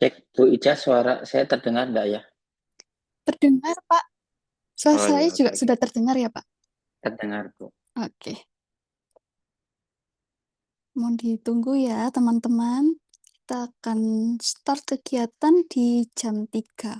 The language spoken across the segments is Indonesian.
Cek Bu Ica, suara saya terdengar enggak ya? Terdengar, Pak. Suara Oh saya ya, juga oke, oke. sudah terdengar ya, Pak? Terdengar Bu. Oke. Mohon ditunggu ya, teman-teman. Kita akan start kegiatan di jam 3.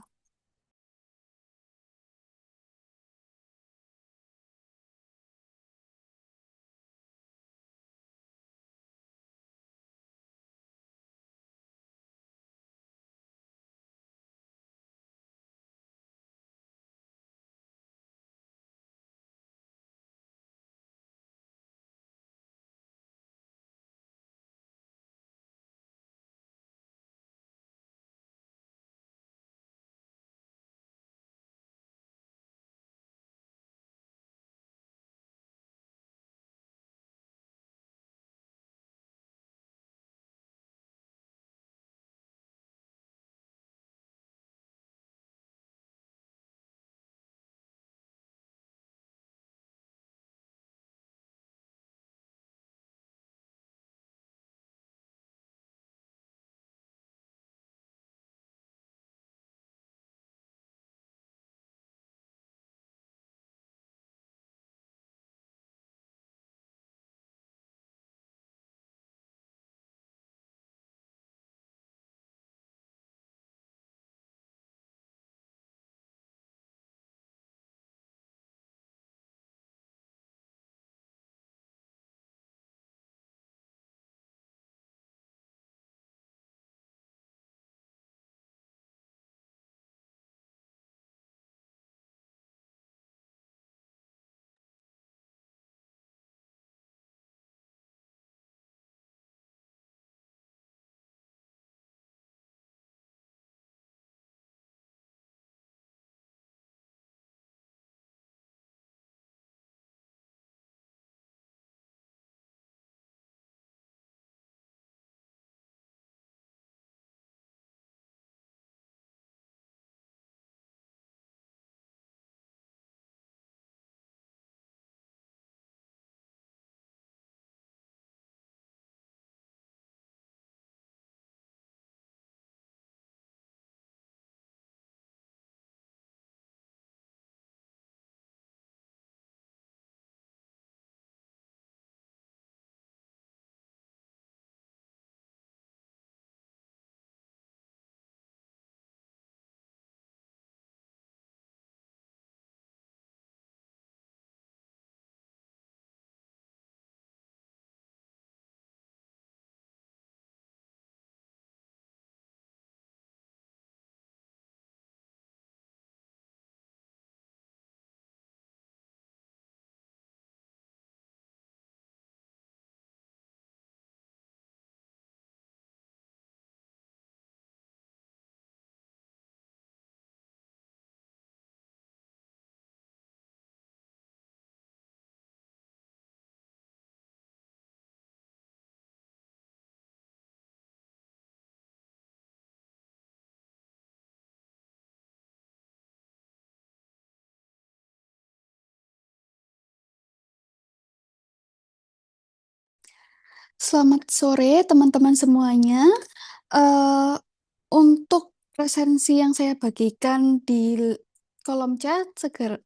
Selamat sore, teman-teman semuanya. Eh, untuk resensi yang saya bagikan di kolom chat,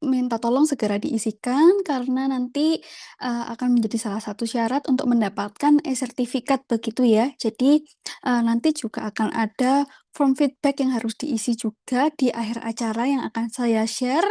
minta tolong segera diisikan karena nanti akan menjadi salah satu syarat untuk mendapatkan e-sertifikat begitu ya. Jadi nanti juga akan ada form feedback yang harus diisi juga di akhir acara yang akan saya share.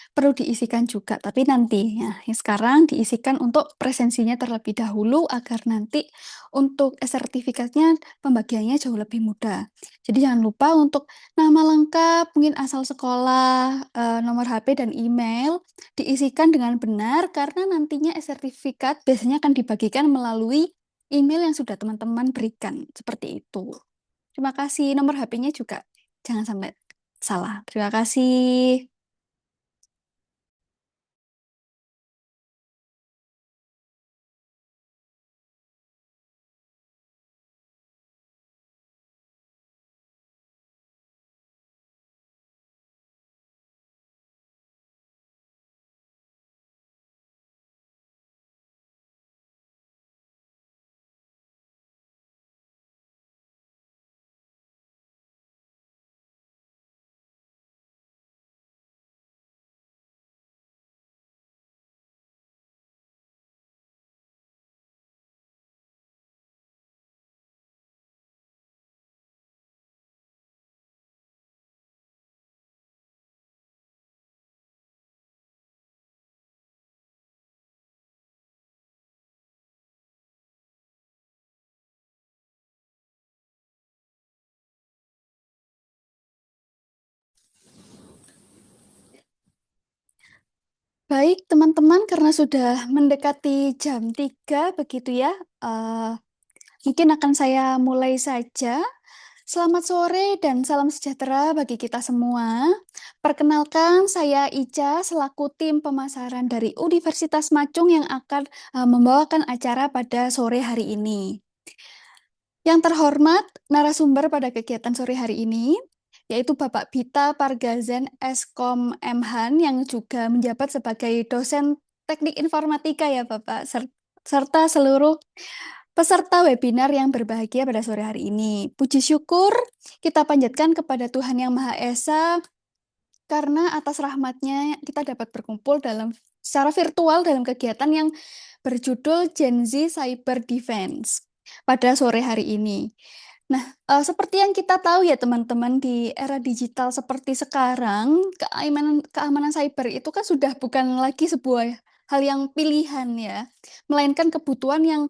Perlu diisikan juga, tapi nanti ya, sekarang diisikan untuk presensinya terlebih dahulu agar nanti untuk sertifikatnya pembagiannya jauh lebih mudah. Jadi jangan lupa untuk nama lengkap, mungkin asal sekolah, nomor HP dan email diisikan dengan benar karena nantinya sertifikat biasanya akan dibagikan melalui email yang sudah teman-teman berikan. Seperti itu. Terima kasih. Nomor HP-nya juga jangan sampai salah. Terima kasih. Baik, teman-teman, karena sudah mendekati jam 3 begitu ya. eh, Mungkin akan saya mulai saja. Selamat sore dan salam sejahtera bagi kita semua. Perkenalkan, saya Ica selaku tim pemasaran dari Universitas Macung yang akan membawakan acara pada sore hari ini. Yang terhormat, narasumber pada kegiatan sore hari ini, yaitu Bapak Bita Pargazen Eskom Mhan yang juga menjabat sebagai dosen teknik informatika ya Bapak, serta seluruh peserta webinar yang berbahagia pada sore hari ini. Puji syukur kita panjatkan kepada Tuhan Yang Maha Esa karena atas rahmatnya kita dapat berkumpul secara virtual dalam kegiatan yang berjudul Gen Z Cyber Defense pada sore hari ini. Nah, seperti yang kita tahu ya teman-teman, di era digital seperti sekarang, keamanan cyber itu kan sudah bukan lagi sebuah hal yang pilihan ya, melainkan kebutuhan yang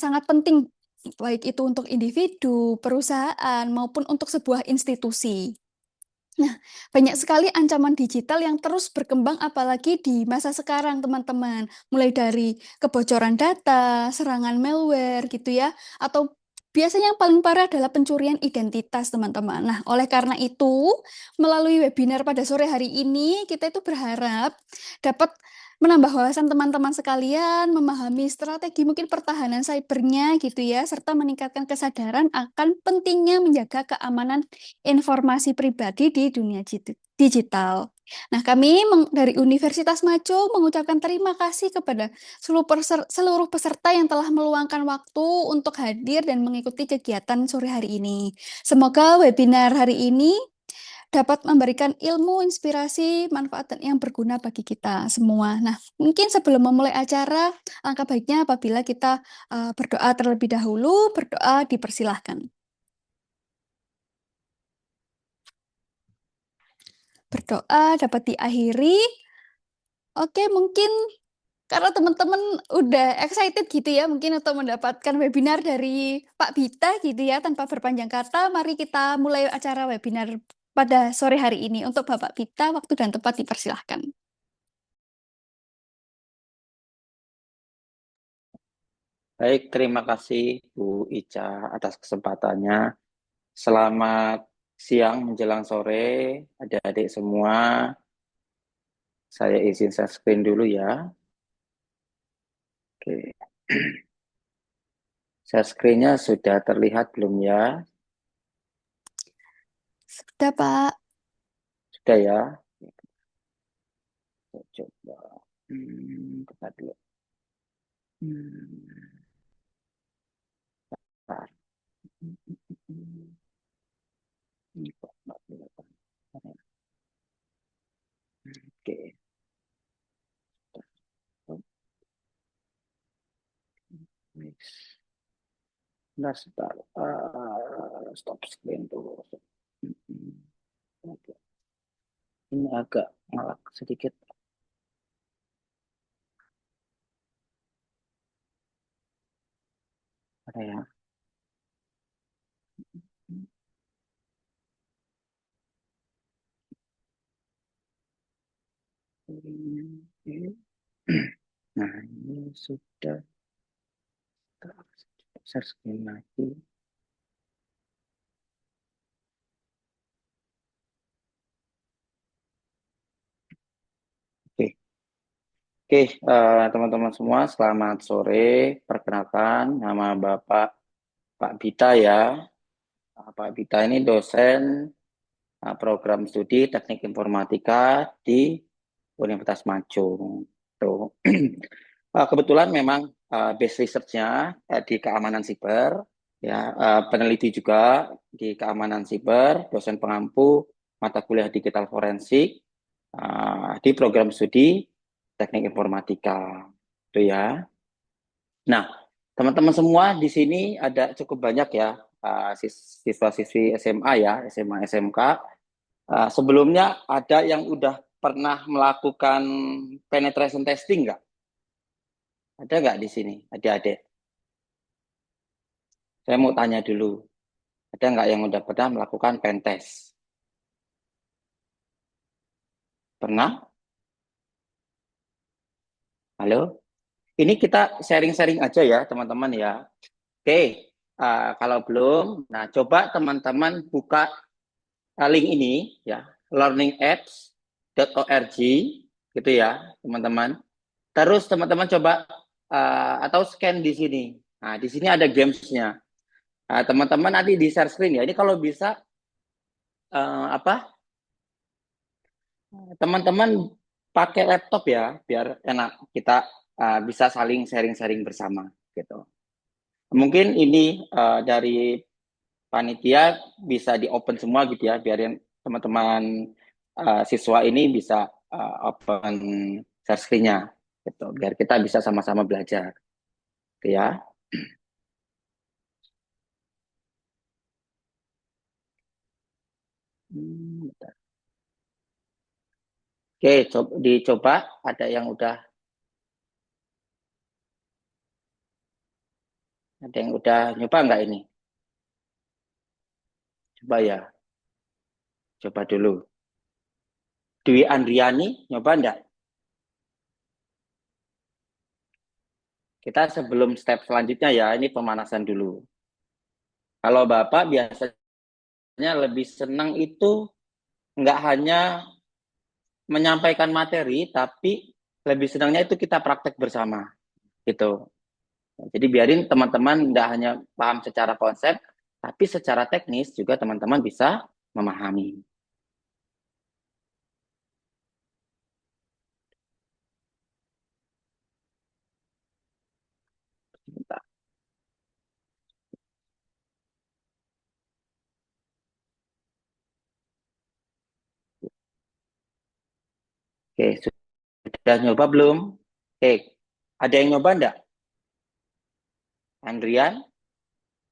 sangat penting, baik itu untuk individu, perusahaan, maupun untuk sebuah institusi. Nah, banyak sekali ancaman digital yang terus berkembang apalagi di masa sekarang, teman-teman. Mulai dari kebocoran data, serangan malware gitu ya, atau biasanya yang paling parah adalah pencurian identitas, teman-teman. Nah, oleh karena itu, melalui webinar pada sore hari ini, kita itu berharap dapat menambah wawasan teman-teman sekalian, memahami strategi mungkin pertahanan cybernya gitu ya, serta meningkatkan kesadaran akan pentingnya menjaga keamanan informasi pribadi di dunia digital. Nah, kami dari Universitas Maco mengucapkan terima kasih kepada seluruh peserta yang telah meluangkan waktu untuk hadir dan mengikuti kegiatan sore hari ini. Semoga webinar hari ini dapat memberikan ilmu, inspirasi, manfaat yang berguna bagi kita semua. Nah, mungkin sebelum memulai acara, langkah baiknya apabila kita berdoa terlebih dahulu, berdoa dipersilahkan. Berdoa dapat diakhiri. Oke, mungkin karena teman-teman udah excited gitu ya, mungkin untuk mendapatkan webinar dari Pak Bita gitu ya, tanpa berpanjang kata, mari kita mulai acara webinar pada sore hari ini. Untuk Bapak Bita, waktu dan tempat dipersilahkan. Baik, terima kasih Bu Ica atas kesempatannya. Selamat siang menjelang sore, adik-adik semua. Saya izin share screen dulu ya. Oke. Share screen-nya sudah terlihat belum ya? Sudah, Pak. Sudah ya? Coba. Kita dulu. Bentar. Ini kok nggak kelihatan. Oke. Bentar, sebentar. Stop screen dulu. Oke. Ini agak ngelak sedikit. Ada ya? Nah, ini sudah share screen lagi. Oke, oke, teman-teman semua, selamat sore. Perkenalkan, nama Bapak Pak Bita ya. Pak Bita ini dosen program studi Teknik Informatika di Universitas Macung. Tuh. Kebetulan memang base research-nya di keamanan siber, ya, peneliti juga di keamanan siber, dosen pengampu mata kuliah digital forensik di program studi teknik informatika, itu ya. Nah, teman-teman semua di sini ada cukup banyak ya siswa-siswi SMA ya, SMA SMK. Sebelumnya ada yang udah pernah melakukan penetration testing nggak? Ada nggak di sini, adik-adik? Saya mau tanya dulu, ada nggak yang udah pernah melakukan pen test? Pernah? Halo. Ini kita sharing-sharing aja ya, teman-teman ya. Oke, kalau belum, nah coba teman-teman buka link ini ya, learningapps.org gitu ya, teman-teman. Terus teman-teman coba atau scan di sini. Nah, di sini ada gamesnya. Nah, teman-teman nanti di share screen ya. Ini kalau bisa apa? Teman-teman pakai laptop ya, biar enak kita bisa saling sharing-sharing bersama gitu. Mungkin ini dari panitia bisa di open semua gitu ya, biarin teman-teman siswa ini bisa open share screen-nya gitu, biar kita bisa sama-sama belajar gitu ya. Bentar. Oke, dicoba. Ada yang udah nyoba nggak ini? Coba ya, coba dulu. Dwi Andriani, nyoba nggak? Kita sebelum step selanjutnya ya, ini pemanasan dulu. Kalau Bapak biasanya lebih senang itu nggak hanya menyampaikan materi, tapi lebih senangnya itu kita praktek bersama gitu. Jadi biarin teman-teman nggak hanya paham secara konsep, tapi secara teknis juga teman-teman bisa memahami. Oke, sudah nyoba belum? Oke, ada yang nyoba enggak? Andrian,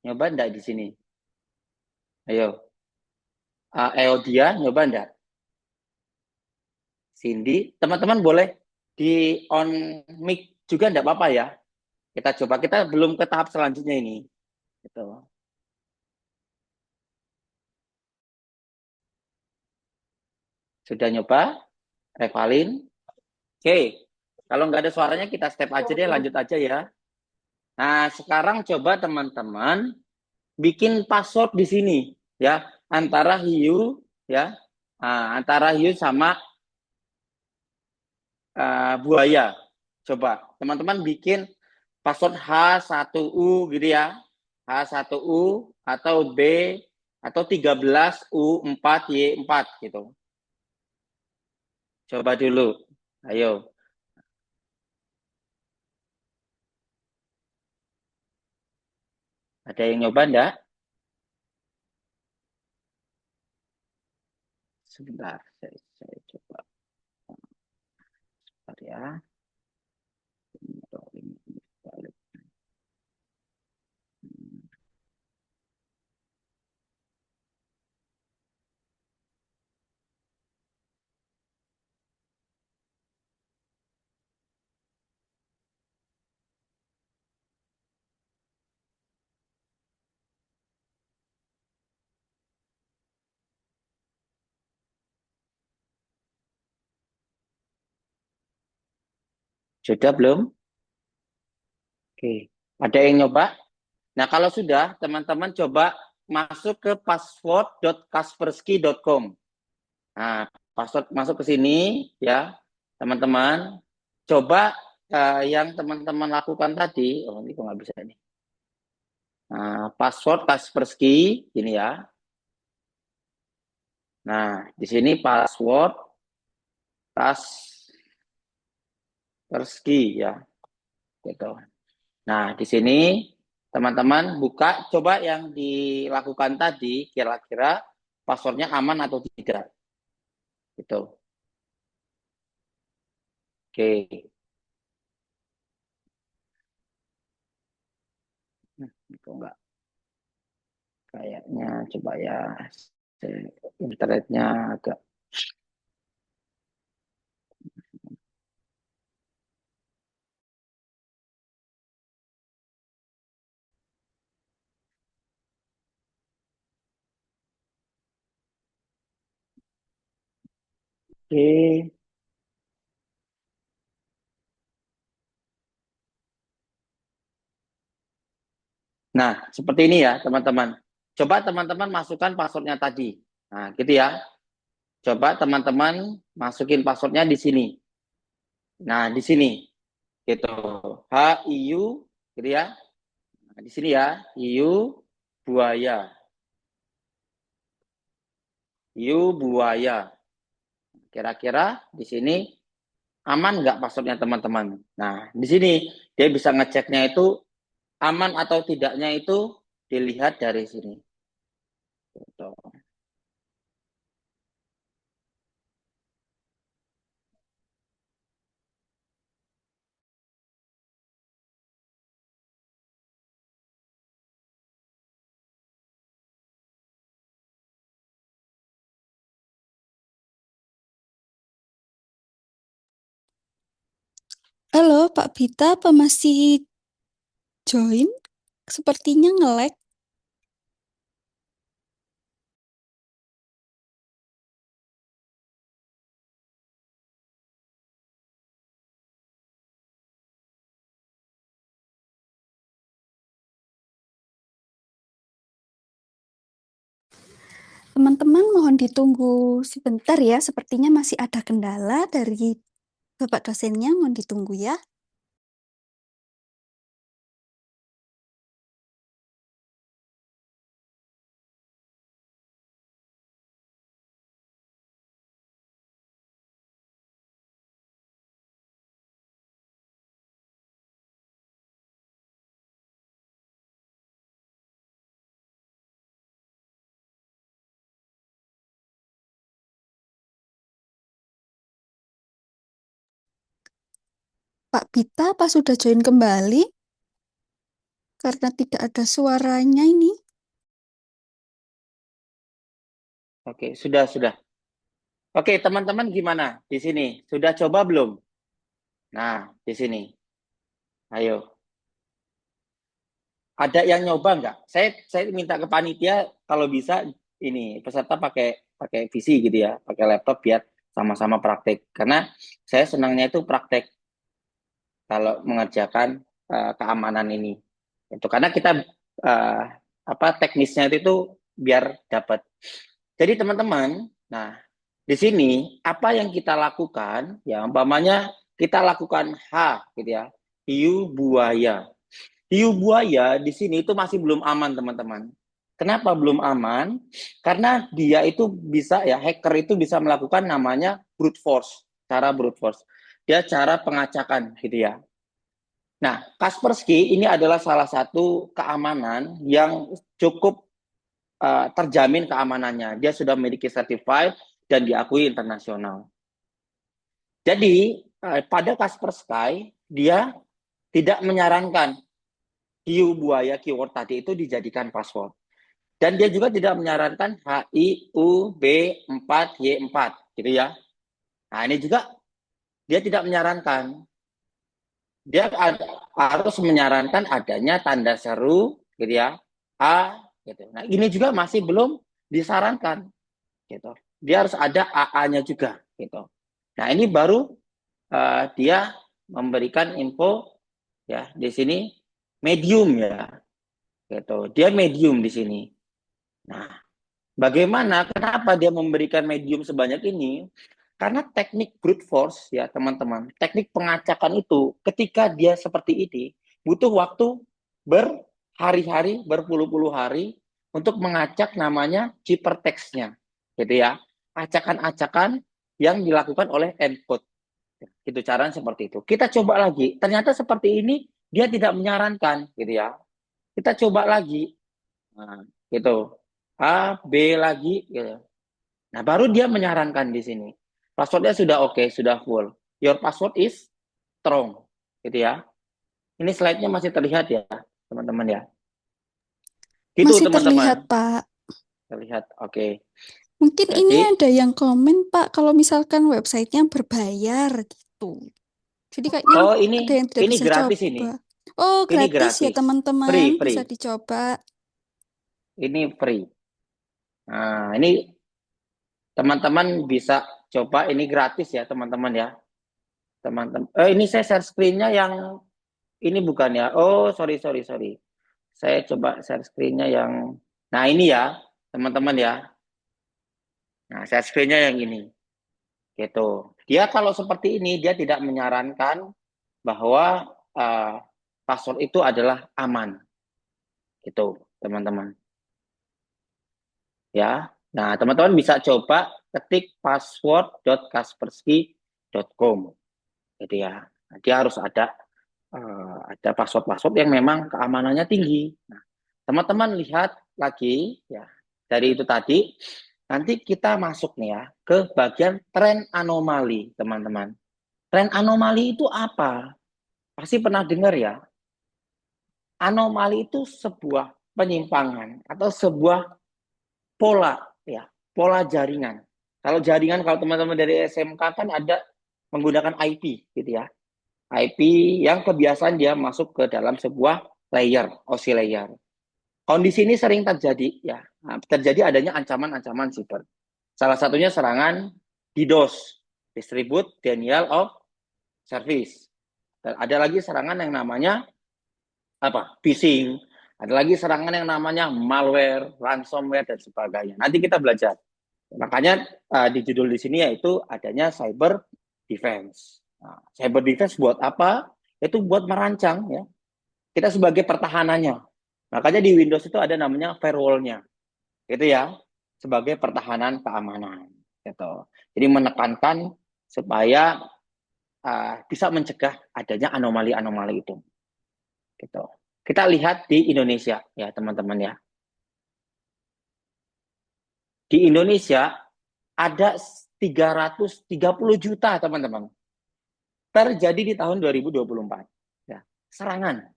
nyoba enggak di sini? Ayo. Eodia, nyoba enggak? Cindy, teman-teman boleh di on mic juga enggak apa-apa ya? Kita coba, kita belum ke tahap selanjutnya ini. Gitu. Sudah nyoba? Revalin? Oke, kalau nggak ada suaranya kita step aja deh, lanjut aja ya. Nah, sekarang coba teman-teman bikin password di sini ya, antara hiu ya, antara hiu sama buaya. Coba teman-teman bikin password H1U gitu ya, H1U atau B atau 13U4Y4 gitu. Coba dulu, ayo. Ada yang nyoba enggak? Sebentar, saya coba. Sebentar ya. Sudah belum? Oke. Ada yang nyoba? Nah, kalau sudah, teman-teman coba masuk ke password.kaspersky.com. Nah, password masuk ke sini ya, teman-teman. Coba yang teman-teman lakukan tadi, oh ini kok nggak bisa nih. Nah, password Kaspersky, ini ya. Nah, di sini password Kaspersky ya, gitu. Nah, di sini teman-teman buka, coba yang dilakukan tadi, kira-kira passwordnya aman atau tidak. Gitu. Oke. Itu enggak. Kayaknya coba ya. Internetnya agak. Oke. Nah, seperti ini ya, teman-teman. Coba teman-teman masukkan passwordnya tadi. Nah, gitu ya. Coba teman-teman masukin passwordnya di sini. Nah, di sini gitu. HIU gitu ya. Nah, di sini ya, hiu buaya. Hiu buaya. Kira-kira di sini aman nggak passwordnya teman-teman? Nah, di sini dia bisa ngeceknya itu aman atau tidaknya itu dilihat dari sini. Gitu. Halo, Pak Bita, apa masih join? Sepertinya nge-lag. Teman-teman mohon ditunggu sebentar ya. Sepertinya masih ada kendala dari Bapak dosennya. Mohon ditunggu ya. Pak Bita, apa sudah join kembali? Karena tidak ada suaranya ini. Oke, sudah. Oke, teman-teman gimana di sini? Sudah coba belum? Nah, di sini. Ayo. Ada yang nyoba nggak? Saya minta ke panitia kalau bisa ini peserta pakai pakai PC gitu ya, pakai laptop biar sama-sama praktek. Karena saya senangnya itu praktek kalau mengerjakan keamanan ini. Itu karena kita uh, apa teknisnya itu biar dapat. Jadi teman-teman, nah di sini apa yang kita lakukan ya umpamanya kita lakukan H gitu ya, hiu buaya. Hiu buaya di sini itu masih belum aman, teman-teman. Kenapa belum aman? Karena dia itu bisa ya, hacker itu bisa melakukan namanya brute force, cara brute force. Dia cara pengacakan gitu ya. Nah, Kaspersky ini adalah salah satu keamanan yang cukup terjamin keamanannya. Dia sudah memiliki certified dan diakui internasional. Jadi, pada Kaspersky dia tidak menyarankan hiu buaya keyword tadi itu dijadikan password. Dan dia juga tidak menyarankan HIUB4Y4 gitu ya. Nah, ini juga dia tidak menyarankan. Dia harus menyarankan adanya tanda seru gitu ya. A gitu. Nah, ini juga masih belum disarankan gitu. Dia harus ada AA-nya juga gitu. Nah, ini baru dia memberikan info ya di sini medium ya gitu. Dia medium di sini. Nah, bagaimana? Kenapa dia memberikan medium sebanyak ini? Karena teknik brute force ya teman-teman, teknik pengacakan itu ketika dia seperti ini butuh waktu berhari-hari, berpuluh-puluh hari untuk mengacak namanya ciphertextnya, gitu ya. Acakan-acakan yang dilakukan oleh encode. Itu caranya seperti itu. Kita coba lagi. Ternyata seperti ini dia tidak menyarankan, gitu ya. Kita coba lagi. Nah, gitu. A, B lagi, gitu. Nah, baru dia menyarankan di sini. Passwordnya sudah oke, sudah full. Your password is strong. Gitu ya. Ini slide-nya masih terlihat ya, teman-teman ya. Gitu, Masih terlihat, teman-teman. Pak. Terlihat, oke. Mungkin ini Jadi, ada yang komen, Pak, kalau misalkan websitenya berbayar gitu. Jadi kayaknya oh ada yang tidak ini bisa gratis ini. coba. Oh, Ini gratis ya, gratis. teman-teman. Free, Bisa free. dicoba. Ini free. Nah, ini teman-teman bisa coba ini gratis ya, teman-teman ya. Teman-teman. Ini saya share screen-nya yang ini bukan ya. Oh, sorry. Saya coba share screen-nya yang, nah ini ya, teman-teman ya. Nah, share screen-nya yang ini, gitu. Dia kalau seperti ini, dia tidak menyarankan bahwa uh, password itu adalah aman, gitu, teman-teman. Ya, nah teman-teman bisa coba ketik password.kaspersky.com. Jadi ya, dia harus ada password-password yang memang keamanannya tinggi. Nah, teman-teman lihat lagi ya dari itu tadi. Nanti kita masuk nih ya ke bagian tren anomali, teman-teman. Tren anomali itu apa? Pasti pernah dengar ya. Anomali itu sebuah penyimpangan atau sebuah pola ya, pola jaringan. Kalau jaringan kalau teman-teman dari SMK kan ada menggunakan IP gitu ya. IP yang kebiasaan dia masuk ke dalam sebuah layer, OSI layer. Kondisi ini sering terjadi ya, terjadi adanya ancaman-ancaman siber. Salah satunya serangan DDoS, Distribute Denial of Service. Dan ada lagi serangan yang namanya apa? Phishing. Ada lagi serangan yang namanya malware, ransomware dan sebagainya. Nanti kita belajar. Makanya di judul di sini yaitu adanya cyber defense. Nah, cyber defense buat apa? Itu buat merancang ya. Kita sebagai pertahanannya. Makanya di Windows itu ada namanya firewall-nya. Gitu ya. Sebagai pertahanan keamanan. Gitu. Jadi menekankan supaya bisa mencegah adanya anomali-anomali itu. Gitu. Kita lihat di Indonesia ya teman-teman ya. Di Indonesia ada 330 juta teman-teman terjadi di tahun 2024. Ya, serangan,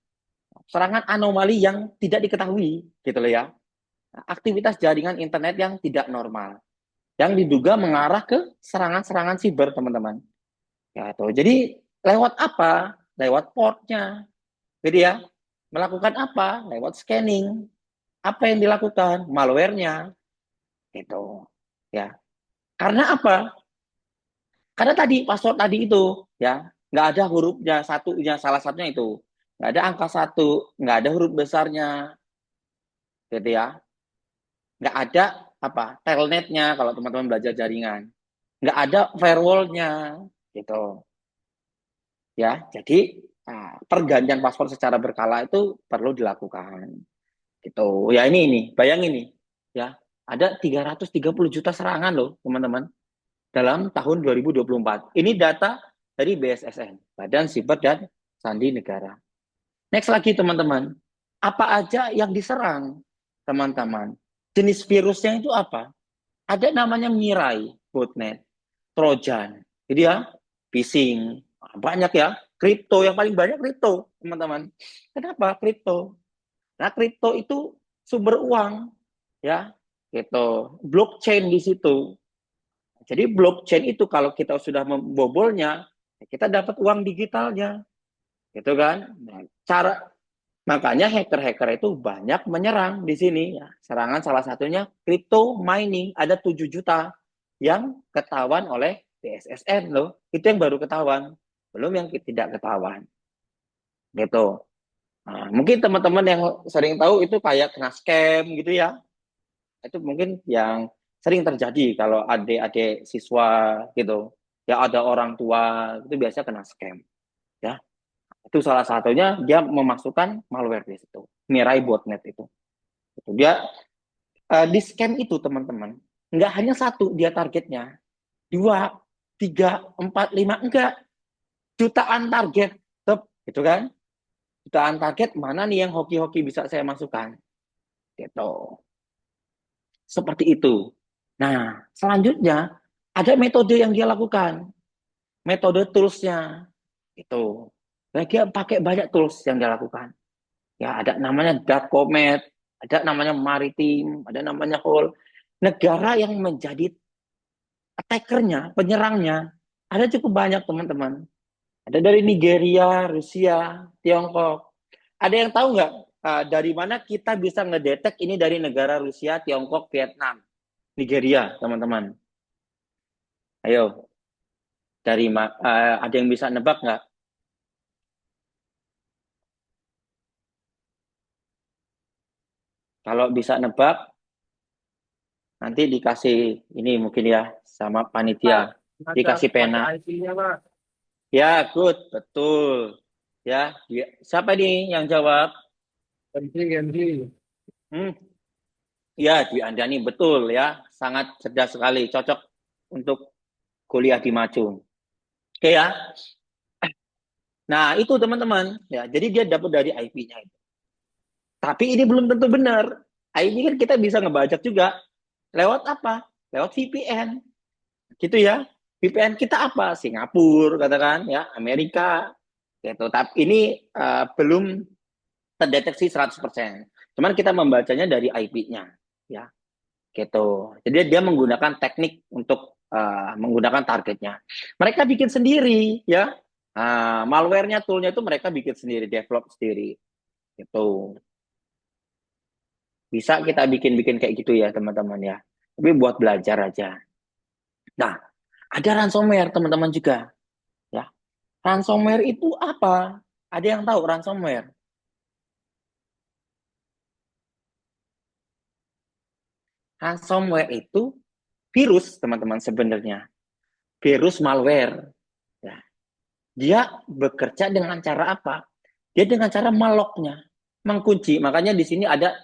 serangan anomali yang tidak diketahui, gitu loh ya. Aktivitas jaringan internet yang tidak normal, yang diduga mengarah ke serangan-serangan siber, teman-teman. Ya, tuh. Jadi lewat apa? Lewat portnya, gitu ya. Melakukan apa? Lewat scanning. Apa yang dilakukan? Malwarenya, gitu. Ya. Karena apa? Karena tadi password tadi itu, ya, nggak ada hurufnya satunya, salah satunya itu, nggak ada angka satu, nggak ada huruf besarnya, gitu ya, nggak ada apa telnetnya kalau teman-teman belajar jaringan, nggak ada firewallnya, gitu, ya. Jadi pergantian password secara berkala itu perlu dilakukan, gitu. Ya ini, bayangin nih, ya, ada 330 juta serangan loh, teman-teman. Dalam tahun 2024. Ini data dari BSSN, Badan Siber dan Sandi Negara. Next lagi teman-teman, apa aja yang diserang teman-teman? Jenis virusnya itu apa? Ada namanya Mirai, botnet, Trojan, jadi ya, phishing, banyak ya, kripto yang paling banyak kripto teman-teman. Kenapa kripto? Nah kripto itu sumber uang ya, gitu, blockchain di situ. Jadi blockchain itu kalau kita sudah membobolnya, kita dapat uang digitalnya, gitu kan? Nah, makanya hacker-hacker itu banyak menyerang di sini. Ya. Serangan salah satunya crypto mining, ada 7 juta yang ketahuan oleh BSSN loh. Itu yang baru ketahuan, belum yang tidak ketahuan, gitu. Nah, mungkin teman-teman yang sering tahu itu kayak kena scam gitu ya. Itu mungkin yang sering terjadi kalau adik-adik siswa gitu ya, ada orang tua itu biasa kena scam ya. Itu salah satunya dia memasukkan malware di situ, Mirai botnet itu. Dia di scam itu teman-teman nggak hanya satu dia targetnya, dua, tiga, empat, lima, enggak, jutaan target gitu kan. Jutaan target, mana nih yang hoki-hoki bisa saya masukkan gitu, seperti itu. Nah, selanjutnya ada metode yang dia lakukan, metode toolsnya itu. Dia pakai banyak tools yang dia lakukan. Ya, ada namanya dark comet, ada namanya maritim, ada namanya whole. Negara yang menjadi attackernya, penyerangnya, ada cukup banyak teman-teman. Ada dari Nigeria, Rusia, Tiongkok. Ada yang tahu nggak dari mana kita bisa ngedetek ini dari negara Rusia, Tiongkok, Vietnam, Nigeria, teman-teman? Ayo, ada yang bisa nebak nggak? Kalau bisa nebak, nanti dikasih ini mungkin ya sama panitia. Pak, Dikasih pena. pakai IP-nya, Pak. Ya, good, betul. Ya, siapa nih yang jawab? Gentry, Gentry. Hmm, ya, Dwi Andani betul ya. Sangat cerdas sekali, cocok untuk kuliah di Macung. Oke ya. Nah, itu teman-teman ya. Jadi dia dapat dari IP-nya. Tapi ini belum tentu benar. IP kan kita bisa ngebajak juga. Lewat apa? Lewat VPN. Gitu ya. VPN kita apa? Singapura katakan ya, Amerika gitu. Tapi ini belum terdeteksi 100%. Cuman kita membacanya dari IP-nya ya. Gitu. Jadi dia menggunakan teknik untuk menggunakan targetnya. Mereka bikin sendiri ya. Malware-nya, tool-nya itu mereka bikin sendiri, develop sendiri. Gitu. Bisa kita bikin-bikin kayak gitu ya, teman-teman ya. Tapi buat belajar aja. Nah, ada ransomware, teman-teman juga. Ya, ransomware itu apa? Ada yang tahu ransomware? Ransomware itu virus, teman-teman sebenarnya. Virus malware. Ya. Dia bekerja dengan cara apa? Dia dengan cara meloknya, mengkunci. Makanya di sini ada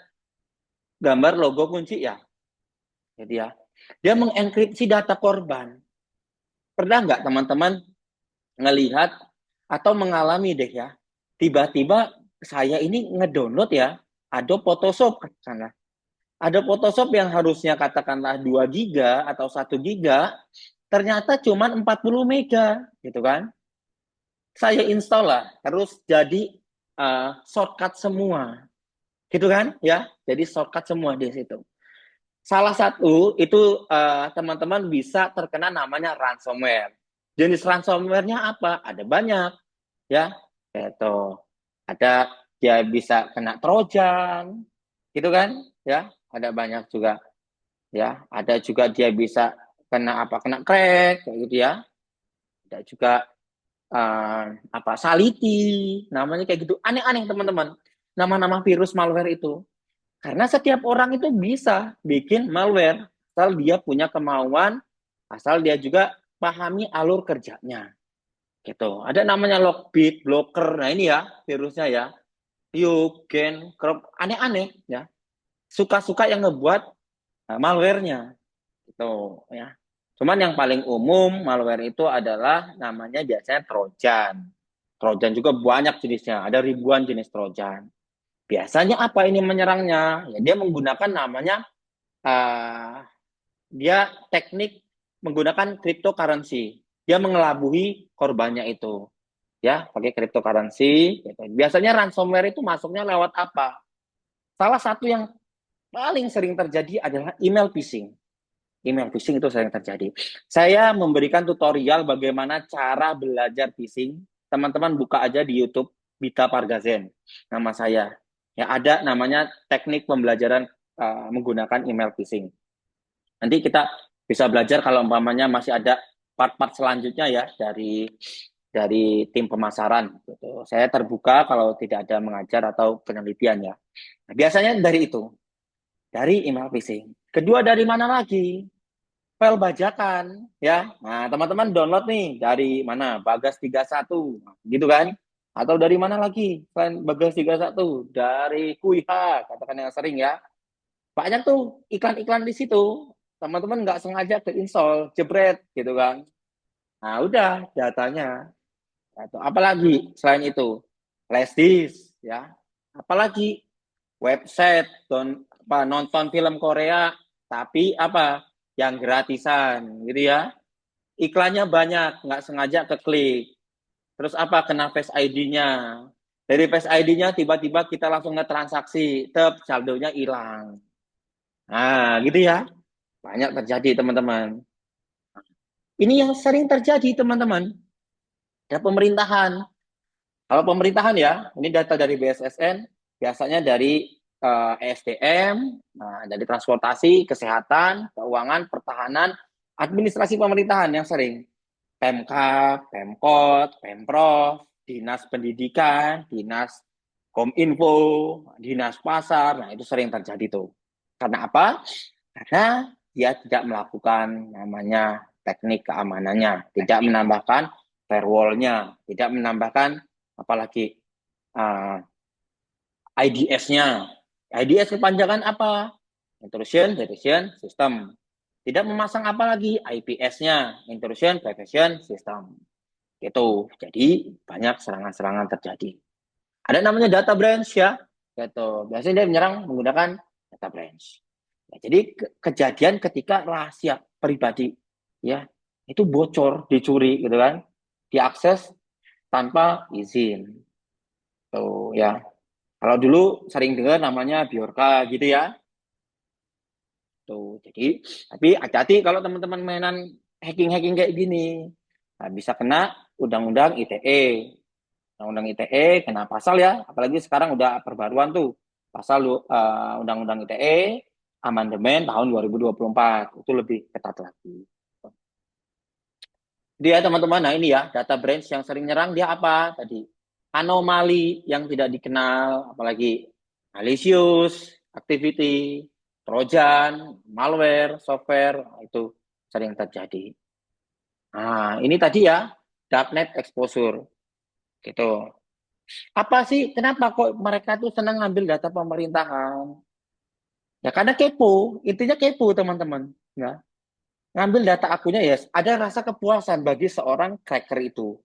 gambar logo kunci ya. Jadi ya, dia mengenkripsi data korban. Pernah nggak teman-teman ngelihat atau mengalami deh ya, tiba-tiba saya ini ngedownload ya, ada Photoshop sana. Ada Photoshop yang harusnya katakanlah 2 giga atau 1 giga, ternyata cuma 40 mega, gitu kan. Saya install lah, terus jadi shortcut semua, gitu kan ya. Jadi shortcut semua di situ. Salah satu itu teman-teman bisa terkena namanya ransomware. Jenis ransomware-nya apa? Ada banyak ya. Itu ada dia bisa kena trojan, gitu kan? Ya, ada banyak juga ya. Ada juga dia bisa kena apa? Kena crack kayak gitu ya. Ada juga apa? Saliti, namanya kayak gitu. Aneh-aneh teman-teman. Nama-nama virus malware itu. Karena setiap orang itu bisa bikin malware, asal dia punya kemauan, asal dia juga pahami alur kerjanya. Gitu. Ada namanya Lockbit, Blocker. Nah ini ya virusnya ya. Yugen, Crop, aneh-aneh ya. Suka-suka yang ngebuat malware-nya. Gitu ya. Cuman yang paling umum malware itu adalah namanya biasanya Trojan. Trojan juga banyak jenisnya, ada ribuan jenis Trojan. Biasanya apa ini menyerangnya? Ya, dia menggunakan namanya uh, dia teknik menggunakan cryptocurrency. Dia mengelabui korbannya itu, ya, pakai cryptocurrency. Gitu. Biasanya ransomware itu masuknya lewat apa? Salah satu yang paling sering terjadi adalah email phishing. Email phishing itu sering terjadi. Saya memberikan tutorial bagaimana cara belajar phishing. Teman-teman buka aja di YouTube Bita Pargazen, nama saya. Ya ada namanya teknik pembelajaran menggunakan email phishing. Nanti kita bisa belajar kalau umpamanya masih ada part-part selanjutnya ya dari tim pemasaran. Gitu. Saya terbuka kalau tidak ada mengajar atau penelitian ya. Nah, biasanya dari itu, dari email phishing. Kedua dari mana lagi? File bajakan ya. Nah, teman-teman download nih dari mana? Bagas 31 gitu kan? Atau dari mana lagi? Selain Bagas 31 dari Kuiha, katakan yang sering ya. Banyak tuh iklan-iklan di situ. Teman-teman nggak sengaja keinstall, jebret gitu kan. Nah, udah datanya. Atau apalagi selain itu? Flash disk ya. Apalagi website apa, nonton film Korea tapi apa? Yang gratisan gitu ya. Iklannya banyak, nggak sengaja keklik. Terus apa? Kena Face ID-nya. Dari Face ID-nya tiba-tiba kita langsung ngetransaksi, tep saldonya hilang. Nah, gitu ya. Banyak terjadi, teman-teman. Ini yang sering terjadi, teman-teman. Ya, pemerintahan. Kalau pemerintahan ya, ini data dari BSSN, biasanya dari ESDM, nah, dari transportasi, kesehatan, keuangan, pertahanan, administrasi pemerintahan yang sering. Pemkab, Pemkot, Pemprov, Dinas Pendidikan, Dinas Kominfo, Dinas Pasar, nah itu sering terjadi tuh. Karena apa? Karena dia tidak melakukan namanya teknik keamanannya, tidak menambahkan firewall-nya, tidak menambahkan apalagi IDS-nya. IDS kepanjangan apa? Intrusion Detection System. Tidak memasang apa lagi? IPS-nya, Intrusion Prevention System. Gitu. Jadi banyak serangan-serangan terjadi. Ada namanya data breach ya. Gitu. Biasanya dia menyerang menggunakan data breach. Ya, jadi kejadian ketika rahasia pribadi ya itu bocor, dicuri gitu kan, diakses tanpa izin. Tuh ya. Kalau dulu sering dengar namanya Bjorka gitu ya. Tuh. Jadi tapi hati-hati kalau teman-teman mainan hacking-hacking kayak gini. Nah, bisa kena undang-undang ITE. Undang-undang ITE kena pasal ya, apalagi sekarang udah perbaruan tuh pasal Undang-Undang ITE amandemen tahun 2024 itu lebih ketat lagi. Dia teman-teman, nah ini ya data breach yang sering nyerang dia apa tadi? Anomali yang tidak dikenal, apalagi malicious activity, trojan, malware, software itu sering terjadi. Nah, ini tadi ya darknet exposure gitu. Apa sih, kenapa kok mereka tuh senang ngambil data pemerintahan? Ya karena kepo, intinya kepo teman-teman. Ya. Ngambil data akunnya ya, ada rasa kepuasan bagi seorang cracker itu.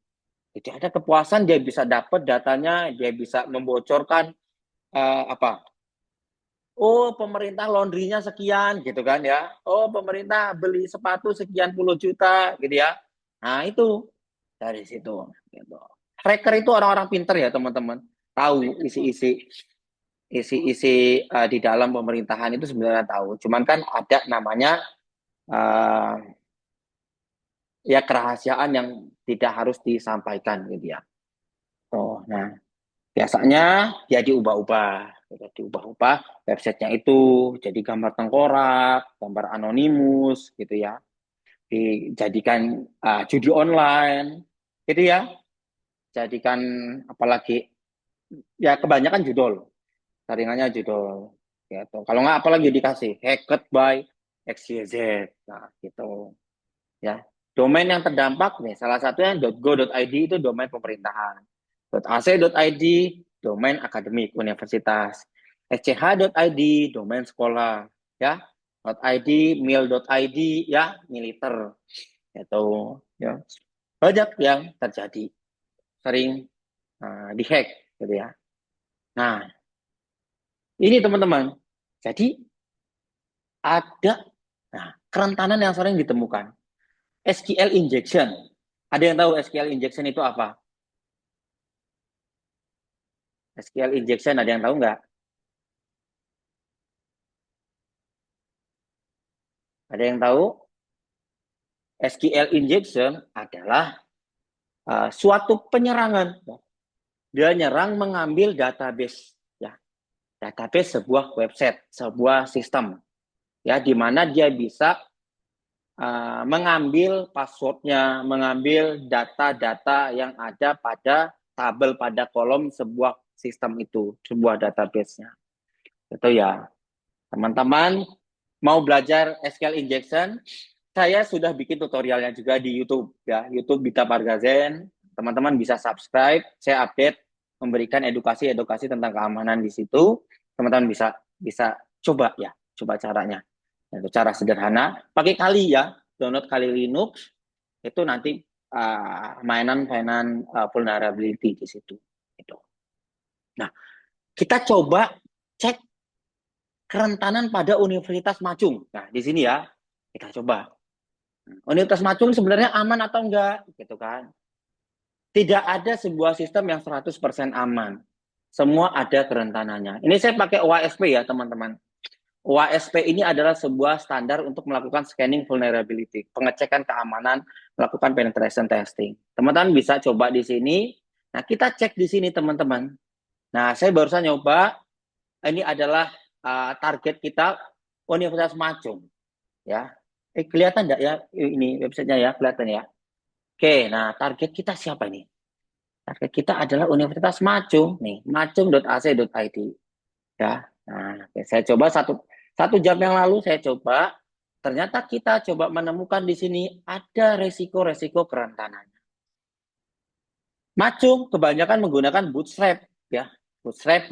Jadi ada kepuasan dia bisa dapat datanya, dia bisa membocorkan apa? Oh, pemerintah laundrynya sekian gitu kan ya. Oh, pemerintah beli sepatu sekian puluh juta gitu ya. Nah, itu dari situ gitu. Cracker itu orang-orang pinter ya, teman-teman. Tahu isi-isi di dalam pemerintahan itu sebenarnya tahu. Cuman kan ada namanya uh, ya kerahasiaan yang tidak harus disampaikan gitu ya. Oh, nah biasanya dia diubah-ubah, gitu, diubah-ubah websitenya itu jadi gambar tengkorak, gambar anonimus gitu ya, dijadikan judi online gitu ya, jadikan apalagi ya kebanyakan judul. Saringannya judul gitu. Kalau nggak apalagi dikasih hacked by XYZ. Nah, gitu. Ya. Domain yang terdampak nih salah satunya .go.id itu domain pemerintahan. .ac.id domain akademik universitas. sch.id domain sekolah, ya. .id mil.id ya militer. Itu ya. Banyak yang terjadi. Sering dihack gitu ya. Nah, ini teman-teman. Jadi ada kerentanan yang sering ditemukan. SQL injection. Ada yang tahu SQL injection itu apa? SQL injection ada yang tahu nggak? Ada yang tahu? SQL injection adalah suatu penyerangan. Dia nyerang mengambil database, ya, database sebuah website, sebuah sistem, ya, di mana dia bisa mengambil passwordnya, mengambil data-data yang ada pada tabel pada kolom sebuah sistem itu, sebuah database-nya. Itu ya, teman-teman mau belajar SQL injection, saya sudah bikin tutorialnya juga di YouTube ya, YouTube Bita Pargazen. Teman-teman bisa subscribe, saya update memberikan edukasi-edukasi tentang keamanan di situ. Teman-teman bisa bisa coba ya, coba caranya. Itu cara sederhana, pakai Kali ya, download Kali Linux, itu nanti mainan vulnerability di situ. Gitu. Nah, kita coba cek kerentanan pada Universitas Macung. Nah, di sini ya, kita coba. Universitas Macung sebenarnya aman atau enggak? Gitu kan. Tidak ada sebuah sistem yang 100% aman. Semua ada kerentanannya. Ini saya pakai OASP ya, teman-teman. OASP ini adalah sebuah standar untuk melakukan scanning vulnerability, pengecekan keamanan, melakukan penetration testing. Teman-teman bisa coba di sini. Nah, kita cek di sini, teman-teman. Nah, saya barusan nyoba. Ini adalah target kita Universitas Macung. Ya, kelihatan enggak ya ini websitenya ya, kelihatan ya. Oke, nah target kita siapa ini? Target kita adalah Universitas Macung nih, macung.ac.id ya. Nah, oke, saya coba satu jam yang lalu saya coba, ternyata kita coba menemukan di sini ada resiko-resiko kerentanan. Macung kebanyakan menggunakan Bootstrap ya, Bootstrap.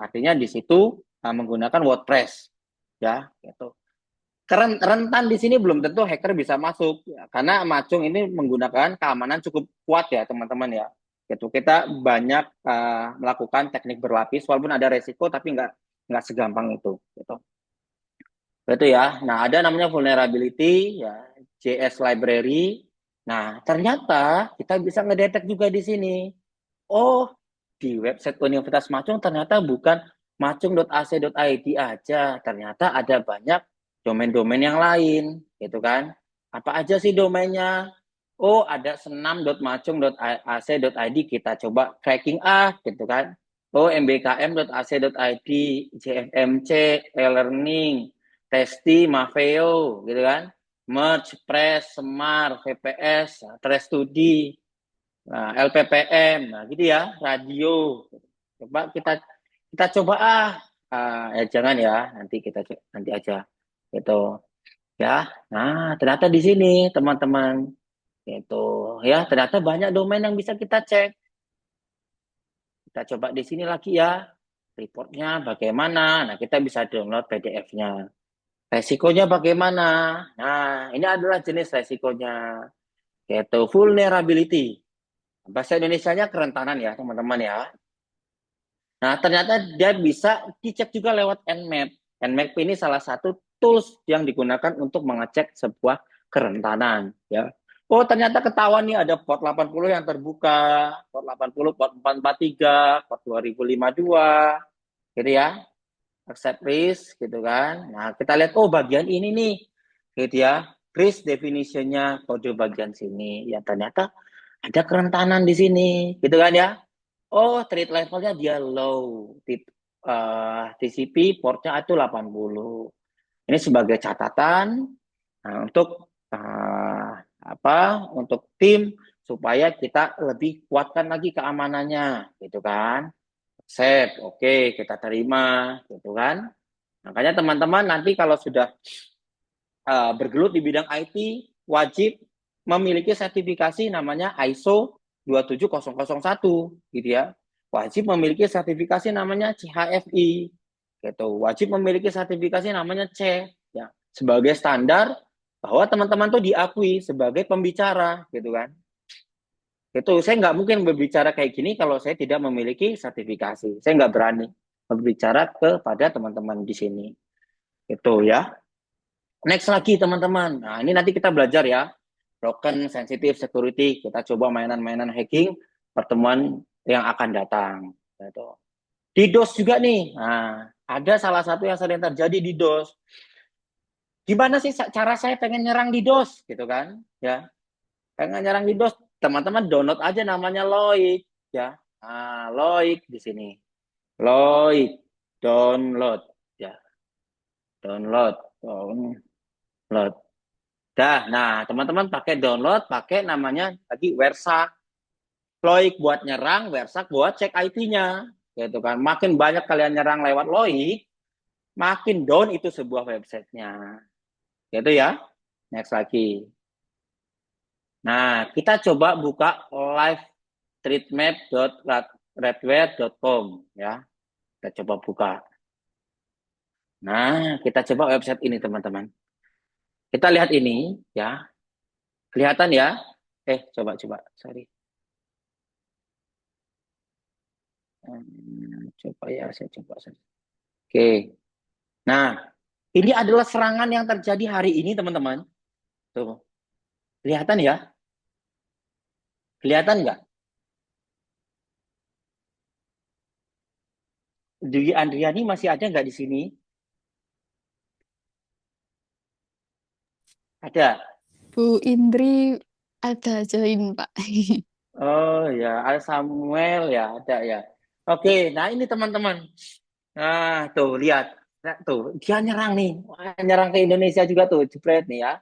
Artinya di situ menggunakan WordPress ya, gitu. Rentan di sini belum tentu hacker bisa masuk ya, karena Macung ini menggunakan keamanan cukup kuat ya teman-teman ya. Gitu. Kita banyak melakukan teknik berlapis walaupun ada resiko tapi nggak segampang itu. Gitu. Itu ya. Nah ada namanya vulnerability ya, JS library. Nah ternyata kita bisa ngedetek juga di sini. Oh di website Universitas Macung ternyata bukan macung.ac.id aja, ternyata ada banyak domain-domain yang lain, gitu kan? Apa aja sih domainnya? Oh, ada senam.macung.ac.id, kita coba tracking gitu kan? Oh, mbkm.ac.id, jfmc, e-learning, Testi, Maveo, gitu kan? Merge, Press, Semar, VPS, Trace Studi, nah, LPPM, nah gitu ya, radio. Coba kita coba ya jangan ya, nanti aja gitu ya. Nah, ternyata di sini teman-teman gitu ya, ternyata banyak domain yang bisa kita cek. Kita coba di sini lagi ya, reportnya bagaimana. Nah, kita bisa download PDF-nya. Resikonya bagaimana? Nah, ini adalah jenis resikonya, yaitu vulnerability. Bahasa Indonesianya kerentanan ya, teman-teman ya. Nah, ternyata dia bisa dicek juga lewat Nmap. Nmap ini salah satu tools yang digunakan untuk mengecek sebuah kerentanan. Ya. Oh, ternyata ketahuan nih ada port 80 yang terbuka, port 80, port 443, port 2052, gitu ya. Accept risk, gitu kan. Nah, kita lihat, oh bagian ini nih, gitu ya. Risk definition-nya kode bagian sini. Ya, ternyata ada kerentanan di sini, gitu kan ya. Oh, threat levelnya dia low. TCP portnya itu 80. Ini sebagai catatan untuk untuk tim supaya kita lebih kuatkan lagi keamanannya, gitu kan. Save, oke, kita terima, gitu kan. Makanya teman-teman nanti kalau sudah bergelut di bidang IT, wajib memiliki sertifikasi namanya ISO 27001 gitu ya. Wajib memiliki sertifikasi namanya CHFI gitu. Wajib memiliki sertifikasi namanya C ya. Sebagai standar bahwa teman-teman tuh diakui sebagai pembicara gitu kan. Itu saya nggak mungkin berbicara kayak gini kalau saya tidak memiliki sertifikasi. Saya nggak berani berbicara kepada teman-teman di sini. Itu ya. Next lagi teman-teman. Nah, ini nanti kita belajar ya. Broken sensitive security. Kita coba mainan-mainan hacking pertemuan yang akan datang. Gitu. DDoS juga nih. Nah, ada salah satu yang sering terjadi di DOS. Gimana sih cara saya pengen nyerang DDoS gitu kan? Ya. Pengen nyerang DDoS, teman-teman download aja namanya Loik ya. Nah, Loik di sini. Loik download ya. Download. Download. Nah, teman-teman pakai download, pakai namanya lagi Wersak. Loik buat nyerang, Wersak buat cek IP-nya. Gitu kan. Makin banyak kalian nyerang lewat Loik, makin down itu sebuah websitenya. Gitu ya. Next lagi. Nah, kita coba buka live-treatmap.redware.com ya. Kita coba buka. Nah, kita coba website ini teman-teman. Kita lihat ini ya. Kelihatan ya? Coba. Sorry. Coba ya, saya coba. Oke. Nah, ini adalah serangan yang terjadi hari ini, teman-teman. Tuh. Kelihatan ya? Kelihatan nggak? Dwi Andriani masih ada nggak di sini? Ada. Bu Indri ada join, Pak. Oh ya, ada Samuel ya, ada ya. Oke, nah ini teman-teman. Nah, tuh lihat. Nah, tuh, dia nyerang nih. Wah, nyerang ke Indonesia juga tuh, jepret nih ya.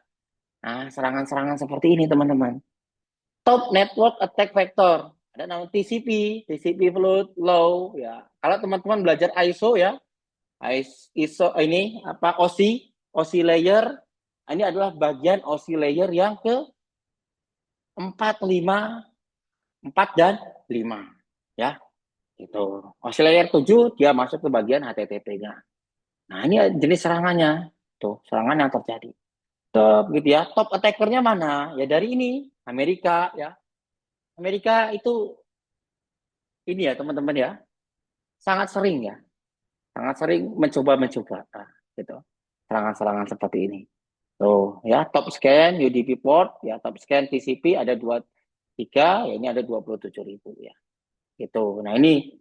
Nah, serangan-serangan seperti ini teman-teman. Top network attack vector. Ada nama TCP float low ya. Kalau teman-teman belajar ISO ya, ISO ini apa OSI layer, ini adalah bagian OSI layer yang ke 4, 5, 4 dan 5 ya. Gitu. OSI layer 7 dia masuk ke bagian HTTP-nya. Nah, ini jenis serangannya. Tuh, serangan yang terjadi. Top gitu ya. Top attacker-nya mana? Ya dari ini, Amerika ya. Amerika itu ini ya, teman-teman ya. Sangat sering ya. Sangat sering mencoba nah, gitu. Serangan-serangan seperti ini. Tuh, ya, top scan UDP port, ya, top scan TCP ada 23, ya ini ada 27.000 ya. Gitu. Nah, ini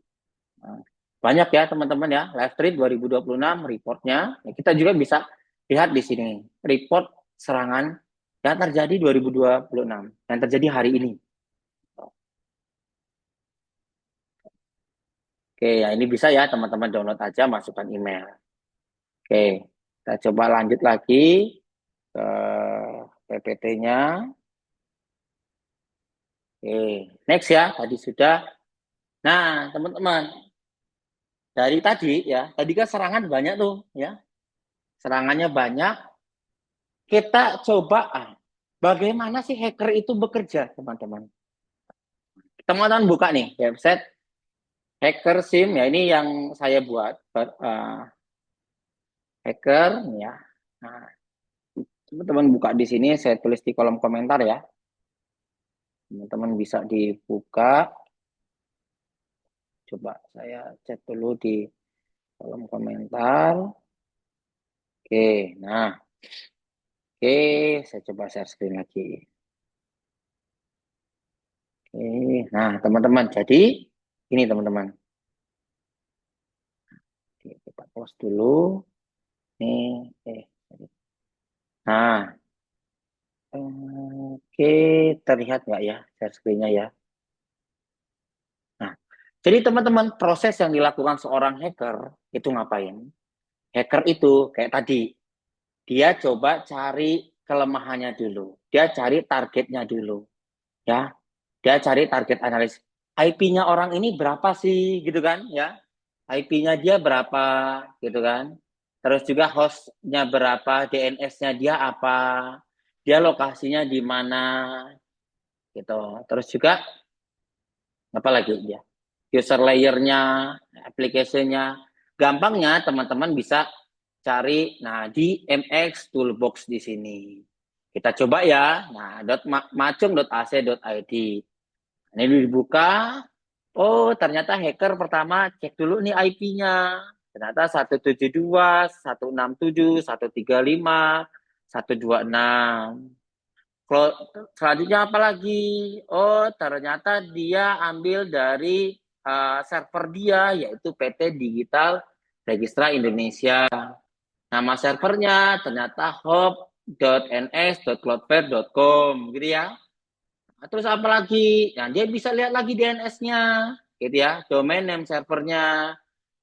banyak ya teman-teman ya. Live Street 2026 reportnya. Ya, kita juga bisa lihat di sini. Report serangan yang terjadi 2026, yang terjadi hari ini. Oke, ya ini bisa ya teman-teman download aja, masukkan email. Oke, kita coba lanjut lagi ke PPT-nya. Oke, next ya, tadi sudah. Nah, teman-teman, dari tadi ya, tadi kan serangan banyak tuh ya. Serangannya banyak. Kita coba bagaimana sih hacker itu bekerja, teman-teman. Teman-teman buka nih website Hacker SIM ya, ini yang saya buat hacker ya. Nah, teman-teman buka di sini, saya tulis di kolom komentar ya. Teman-teman bisa dibuka. Coba saya cek dulu di kolom komentar. Oke, nah. Oke, saya coba share screen lagi. Oke, nah teman-teman, jadi ini teman-teman. Oke, kita close dulu. Nih, nah, oke, terlihat nggak ya share screen-nya ya? Nah, jadi teman-teman, proses yang dilakukan seorang hacker itu ngapain? Hacker itu kayak tadi, dia coba cari kelemahannya dulu. Dia cari targetnya dulu. Ya, dia cari target analis. IP-nya orang ini berapa sih gitu kan ya? IP-nya dia berapa gitu kan? Terus juga host-nya berapa, DNS-nya dia apa? Dia lokasinya di mana gitu. Terus juga apa lagi dia? User layer-nya, application-nya. Gampangnya teman-teman bisa cari nah di MX Toolbox di sini. Kita coba ya. Nah, .macung.ac.id. Ini dibuka. Oh, ternyata hacker pertama cek dulu nih IP-nya. Ternyata 172, 167, 135, 126. Selanjutnya apa lagi? Oh, ternyata dia ambil dari server dia, yaitu PT Digital Registra Indonesia. Nama servernya ternyata hop.ns.cloudflare.com, gitu ya. Nah, terus apa lagi? Nah, dia bisa lihat lagi DNS-nya, gitu ya. Domain name servernya.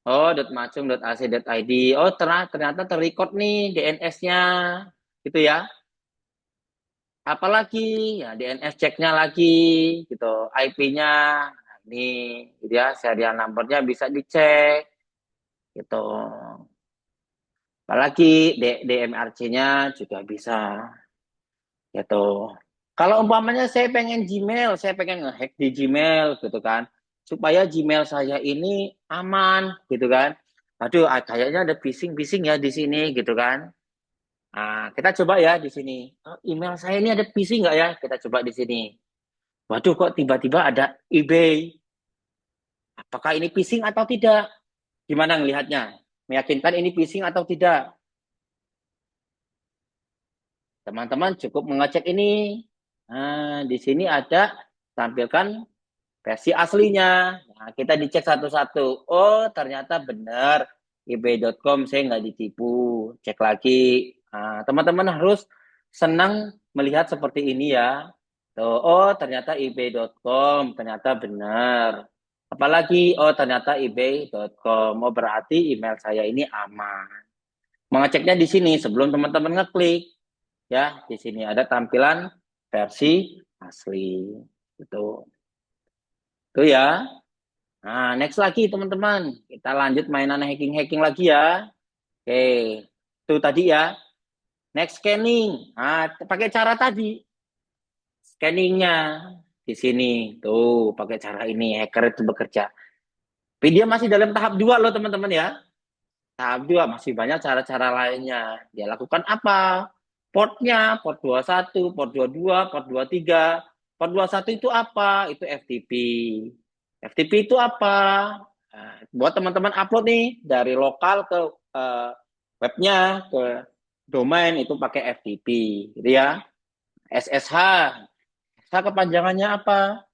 Oh, .macung.ac.id. Oh, ternyata terrecord nih DNS-nya, gitu ya. Apalagi ya DNS ceknya lagi gitu, IP-nya ini gitu ya, serial numbernya bisa dicek gitu. Apalagi DMRC-nya juga bisa gitu. Kalau umpamanya saya pengen Gmail, saya pengen ngehack di Gmail gitu kan, supaya Gmail saya ini aman gitu kan. Aduh, kayaknya ada phishing ya di sini gitu kan. Nah, kita coba ya di sini. Oh, email saya ini ada phishing nggak ya? Kita coba di sini. Waduh, kok tiba-tiba ada eBay? Apakah ini phishing atau tidak? Gimana ngelihatnya? Meyakinkan ini phishing atau tidak? Teman-teman cukup mengecek ini. Nah, di sini ada tampilkan versi aslinya. Nah, kita dicek satu-satu. Oh, ternyata benar. ebay.com saya nggak ditipu. Cek lagi. Nah, teman-teman harus senang melihat seperti ini ya. Tuh, oh, ternyata ebay.com. Ternyata benar. Apalagi, oh ternyata ebay.com. Oh, berarti email saya ini aman. Mengeceknya di sini sebelum teman-teman ngeklik. Ya, di sini ada tampilan versi asli. Itu. Itu ya. Nah, next lagi teman-teman. Kita lanjut mainan hacking-hacking lagi ya. Oke. Itu tadi ya. Next scanning. Nah, pakai cara tadi. Scanningnya di sini. Tuh, pakai cara ini. Hacker itu bekerja. Tapi dia masih dalam tahap 2 loh teman-teman ya. Tahap 2 masih banyak cara-cara lainnya. Dia lakukan apa? Portnya, port 21, port 22, port 23. Port 21 itu apa? Itu FTP. FTP itu apa? Nah, buat teman-teman upload nih dari lokal ke webnya, ke domain itu pakai FTP. Gitu ya. SSH. SSH kepanjangannya apa?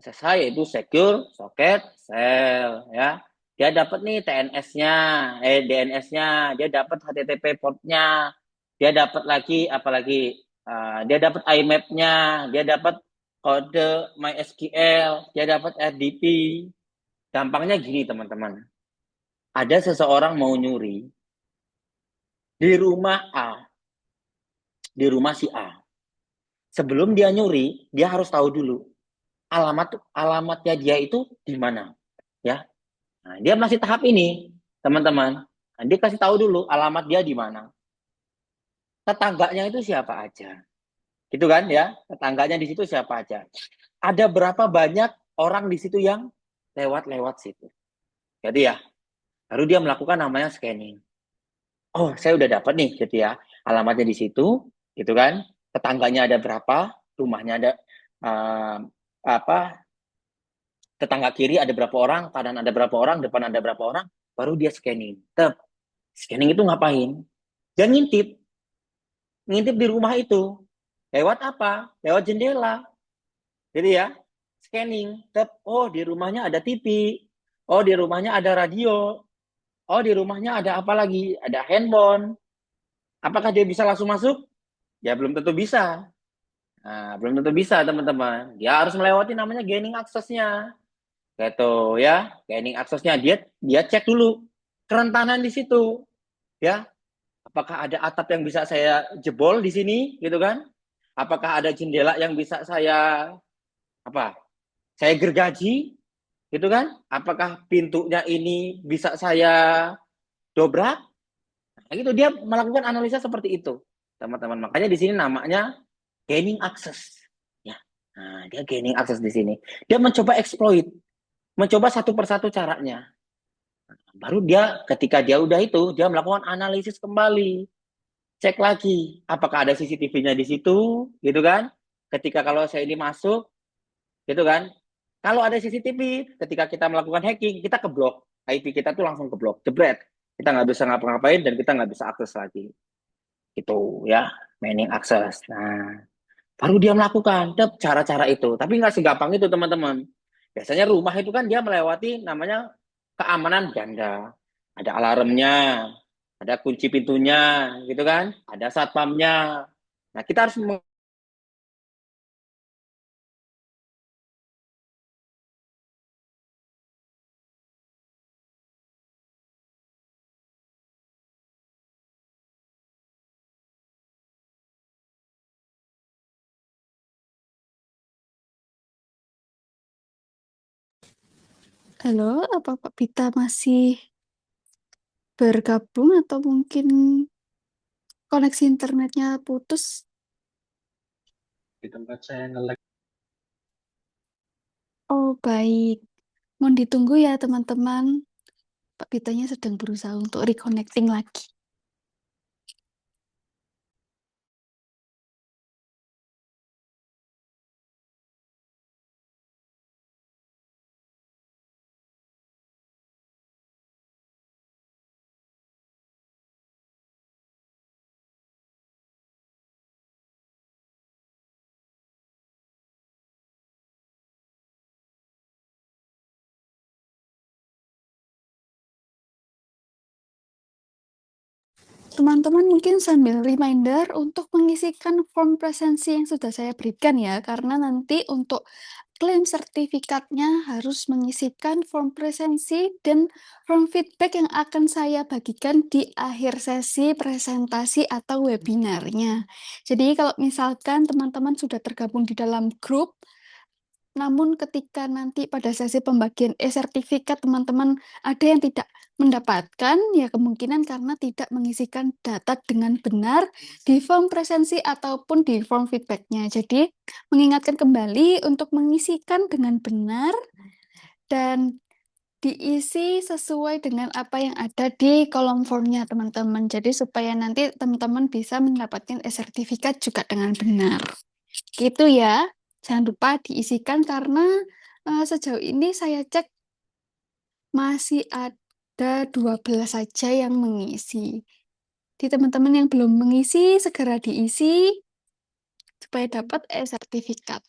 SSH yaitu Secure Socket Shell ya. Dia dapat nih TNS-nya, DNS-nya, dia dapat HTTP port-nya, dia dapat lagi apalagi dia dapat IMAP-nya, dia dapat kode MySQL, dia dapat RDP. Gampangnya gini teman-teman. Ada seseorang mau nyuri di rumah A, di rumah si A. Sebelum dia nyuri, dia harus tahu dulu alamatnya dia itu di mana, ya. Nah, dia masih tahap ini, teman-teman. Nah, dia kasih tahu dulu alamat dia di mana. Tetangganya itu siapa aja. Gitu kan ya? Tetangganya di situ siapa aja. Ada berapa banyak orang di situ yang lewat-lewat situ. Jadi ya, baru dia melakukan namanya scanning. Oh, saya udah dapat nih gitu ya. Alamatnya di situ, gitu kan. Tetangganya ada berapa, rumahnya ada apa tetangga kiri ada berapa orang, kanan ada berapa orang, depan ada berapa orang, baru dia scanning. Scanning itu ngapain? Dia ngintip, ngintip di rumah itu. Lewat apa? Lewat jendela. Jadi ya, scanning. Oh, di rumahnya ada TV. Oh, di rumahnya ada radio. Oh, di rumahnya ada apa lagi? Ada handphone. Apakah dia bisa langsung masuk? Ya, belum tentu bisa. Nah, belum tentu bisa, teman-teman. Dia harus melewati namanya gaining access-nya. Gitu ya, gaining access-nya. Dia cek dulu kerentanan di situ. Ya, apakah ada atap yang bisa saya jebol di sini, gitu kan? Apakah ada jendela yang bisa saya apa? Saya gergaji, gitu kan? Apakah pintunya ini bisa saya dobrak? Nah, gitu dia melakukan analisa seperti itu, teman-teman. Makanya di sini namanya gaining access. Ya, nah, dia gaining access di sini. Dia mencoba exploit, mencoba satu persatu caranya. Baru dia ketika dia udah itu, dia melakukan analisis kembali. Cek lagi apakah ada CCTV-nya di situ, gitu kan? Ketika kalau saya ini masuk, gitu kan? Kalau ada CCTV, ketika kita melakukan hacking, kita keblok. IP kita tuh langsung keblok, jebret. Kita nggak bisa ngapa-ngapain dan kita nggak bisa akses lagi. Itu ya, mining access. Nah, baru dia melakukan cara-cara itu. Tapi nggak segampang itu, teman-teman. Biasanya rumah itu kan dia melewati namanya keamanan ganda. Ada alarmnya, ada kunci pintunya, gitu kan? Ada satpamnya. Nah, kita harus Halo, apa Pak Bita masih bergabung atau mungkin koneksi internetnya putus? Di tempat saya nge-lag. Oh, baik. Mohon ditunggu ya, teman-teman. Pak Bitanya sedang berusaha untuk reconnecting lagi. Teman-teman mungkin sambil reminder untuk mengisikan form presensi yang sudah saya berikan ya, karena nanti untuk klaim sertifikatnya harus mengisikan form presensi dan form feedback yang akan saya bagikan di akhir sesi presentasi atau webinarnya. Jadi kalau misalkan teman-teman sudah tergabung di dalam grup, Namun ketika nanti pada sesi pembagian e-sertifikat teman-teman ada yang tidak mendapatkan, ya kemungkinan karena tidak mengisikan data dengan benar di form presensi ataupun di form feedbacknya. Jadi mengingatkan kembali untuk mengisikan dengan benar dan diisi sesuai dengan apa yang ada di kolom formnya teman-teman. Jadi supaya nanti teman-teman bisa mendapatkan e-sertifikat juga dengan benar. Gitu ya. Jangan lupa diisikan karena sejauh ini saya cek masih ada 12 saja yang mengisi. Di teman-teman yang belum mengisi, segera diisi supaya dapat e-sertifikat.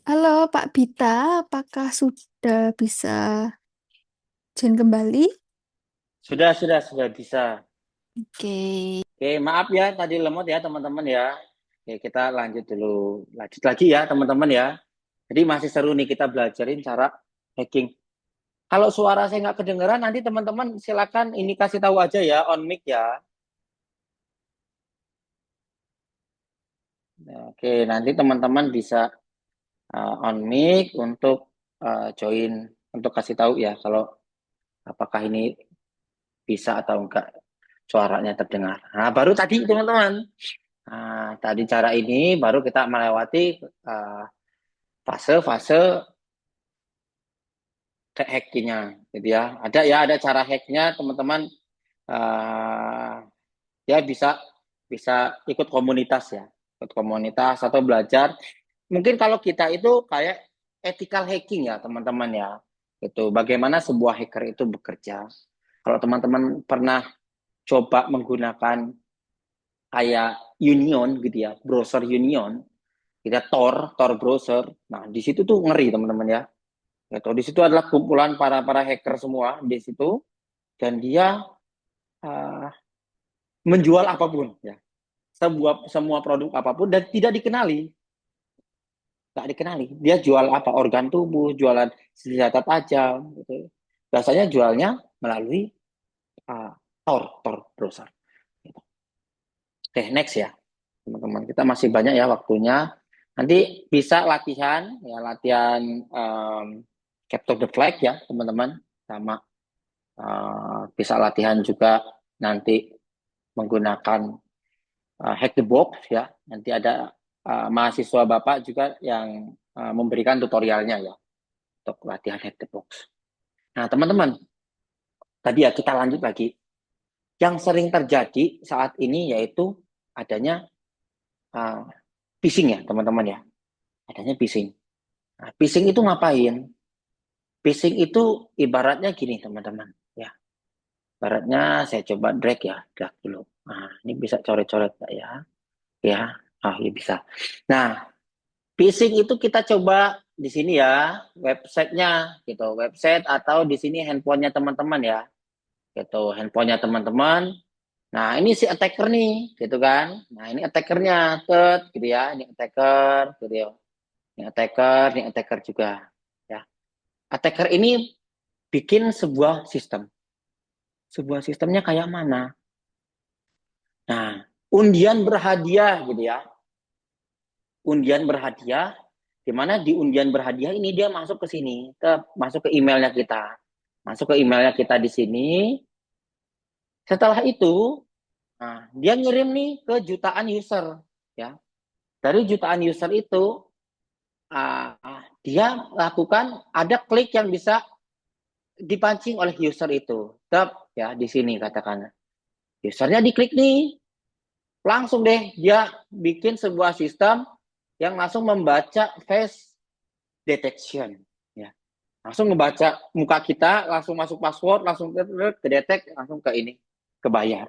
Halo Pak Bita, apakah sudah bisa join kembali? Sudah bisa. Oke. Oke, maaf ya tadi lemot ya teman-teman ya. Oke, kita lanjut dulu. Lanjut lagi ya teman-teman ya. Jadi masih seru nih kita belajarin cara hacking. Kalau suara saya nggak kedengeran, nanti teman-teman silakan ini kasih tahu aja ya on mic ya. Oke, nanti teman-teman bisa on mic untuk join, untuk kasih tahu ya kalau apakah ini bisa atau enggak suaranya terdengar. Nah, baru tadi teman-teman. Nah, tadi cara ini baru kita melewati fase-fase hackingnya, gitu ya. Ada cara hacknya teman-teman. Ya bisa ikut komunitas ya, ikut komunitas atau belajar. Mungkin kalau kita itu kayak ethical hacking ya teman-teman ya, itu bagaimana sebuah hacker itu bekerja. Kalau teman-teman pernah coba menggunakan kayak Union gitu ya, browser Union, kita Tor browser. Nah di situ tuh ngeri teman-teman ya. Gitu. Di situ adalah kumpulan para hacker semua di situ dan dia uh, menjual apapun ya, semua produk apapun dan tidak dikenali, nggak dikenali. Dia jual apa? Organ tubuh, jualan senjata tajam, gitu. Biasanya jualnya melalui uh, Tor browser. Gitu. Oke, next ya, teman-teman. Kita masih banyak ya waktunya. Nanti bisa latihan, ya latihan capture the flag ya, teman-teman. Sama bisa latihan juga nanti menggunakan hack the box ya. Nanti ada mahasiswa Bapak juga yang memberikan tutorialnya ya untuk latihan hack the box. Nah, teman-teman, tadi ya kita lanjut lagi. Yang sering terjadi saat ini yaitu adanya uh, phishing ya, teman-teman ya. Adanya phishing. Nah, phishing itu ngapain? Phishing itu ibaratnya gini, teman-teman. Ya, ibaratnya saya coba drag dulu. Nah, ini bisa coret-coret ya. Ya, ya bisa. Nah, phishing itu kita coba di sini ya, websitenya gitu, website atau di sini handphonenya teman-teman ya, gitu, handphonenya teman-teman. Nah, ini si attacker nih, gitu kan. Nah, ini attackernya, gitu ya, ini attacker, gitu ya. Ini attacker juga, ya. Attacker ini bikin sebuah sistem. Sebuah sistemnya kayak mana? Nah, undian berhadiah, gitu ya. Undian berhadiah, di mana di undian berhadiah ini dia masuk ke sini, masuk ke emailnya kita. Masuk ke emailnya kita di sini. Setelah itu, nah, dia ngirim nih ke jutaan user. Ya. Dari jutaan user itu, dia lakukan, ada klik yang bisa dipancing oleh user itu. Ya, di sini katakan. Usernya diklik nih, langsung deh dia bikin sebuah sistem yang langsung membaca face detection. Ya. Langsung ngebaca muka kita, langsung masuk password, langsung ke detect, langsung ke ini, ke bayar.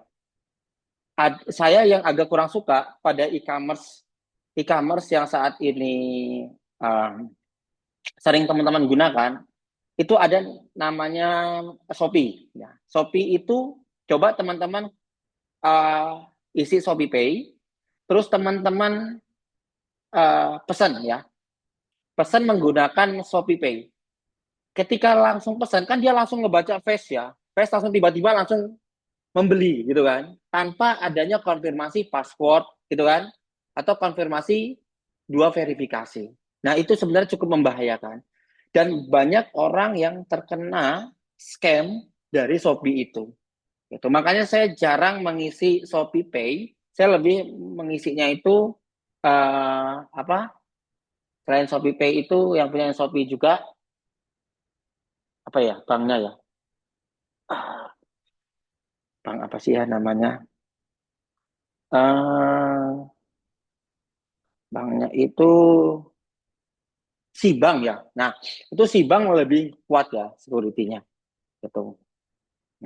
Saya yang agak kurang suka pada e-commerce yang saat ini sering teman-teman gunakan, itu ada namanya Shopee. Ya. Shopee itu coba teman-teman isi Shopee Pay, terus teman-teman pesan ya, pesan menggunakan Shopee Pay. Ketika langsung pesan kan dia langsung ngebaca face ya, face langsung tiba-tiba langsung membeli gitu kan, tanpa adanya konfirmasi password gitu kan, atau konfirmasi dua verifikasi. Nah, itu sebenarnya cukup membahayakan. Dan banyak orang yang terkena scam dari Shopee itu. Gitu. Makanya saya jarang mengisi Shopee Pay. Saya lebih mengisinya itu apa? Selain Shopee Pay itu yang punya Shopee juga apa ya? Banknya ya. Ah, bank apa sih ya namanya? eh Banknya itu Sibank ya. Nah, itu Sibank lebih kuat ya security-nya gitu.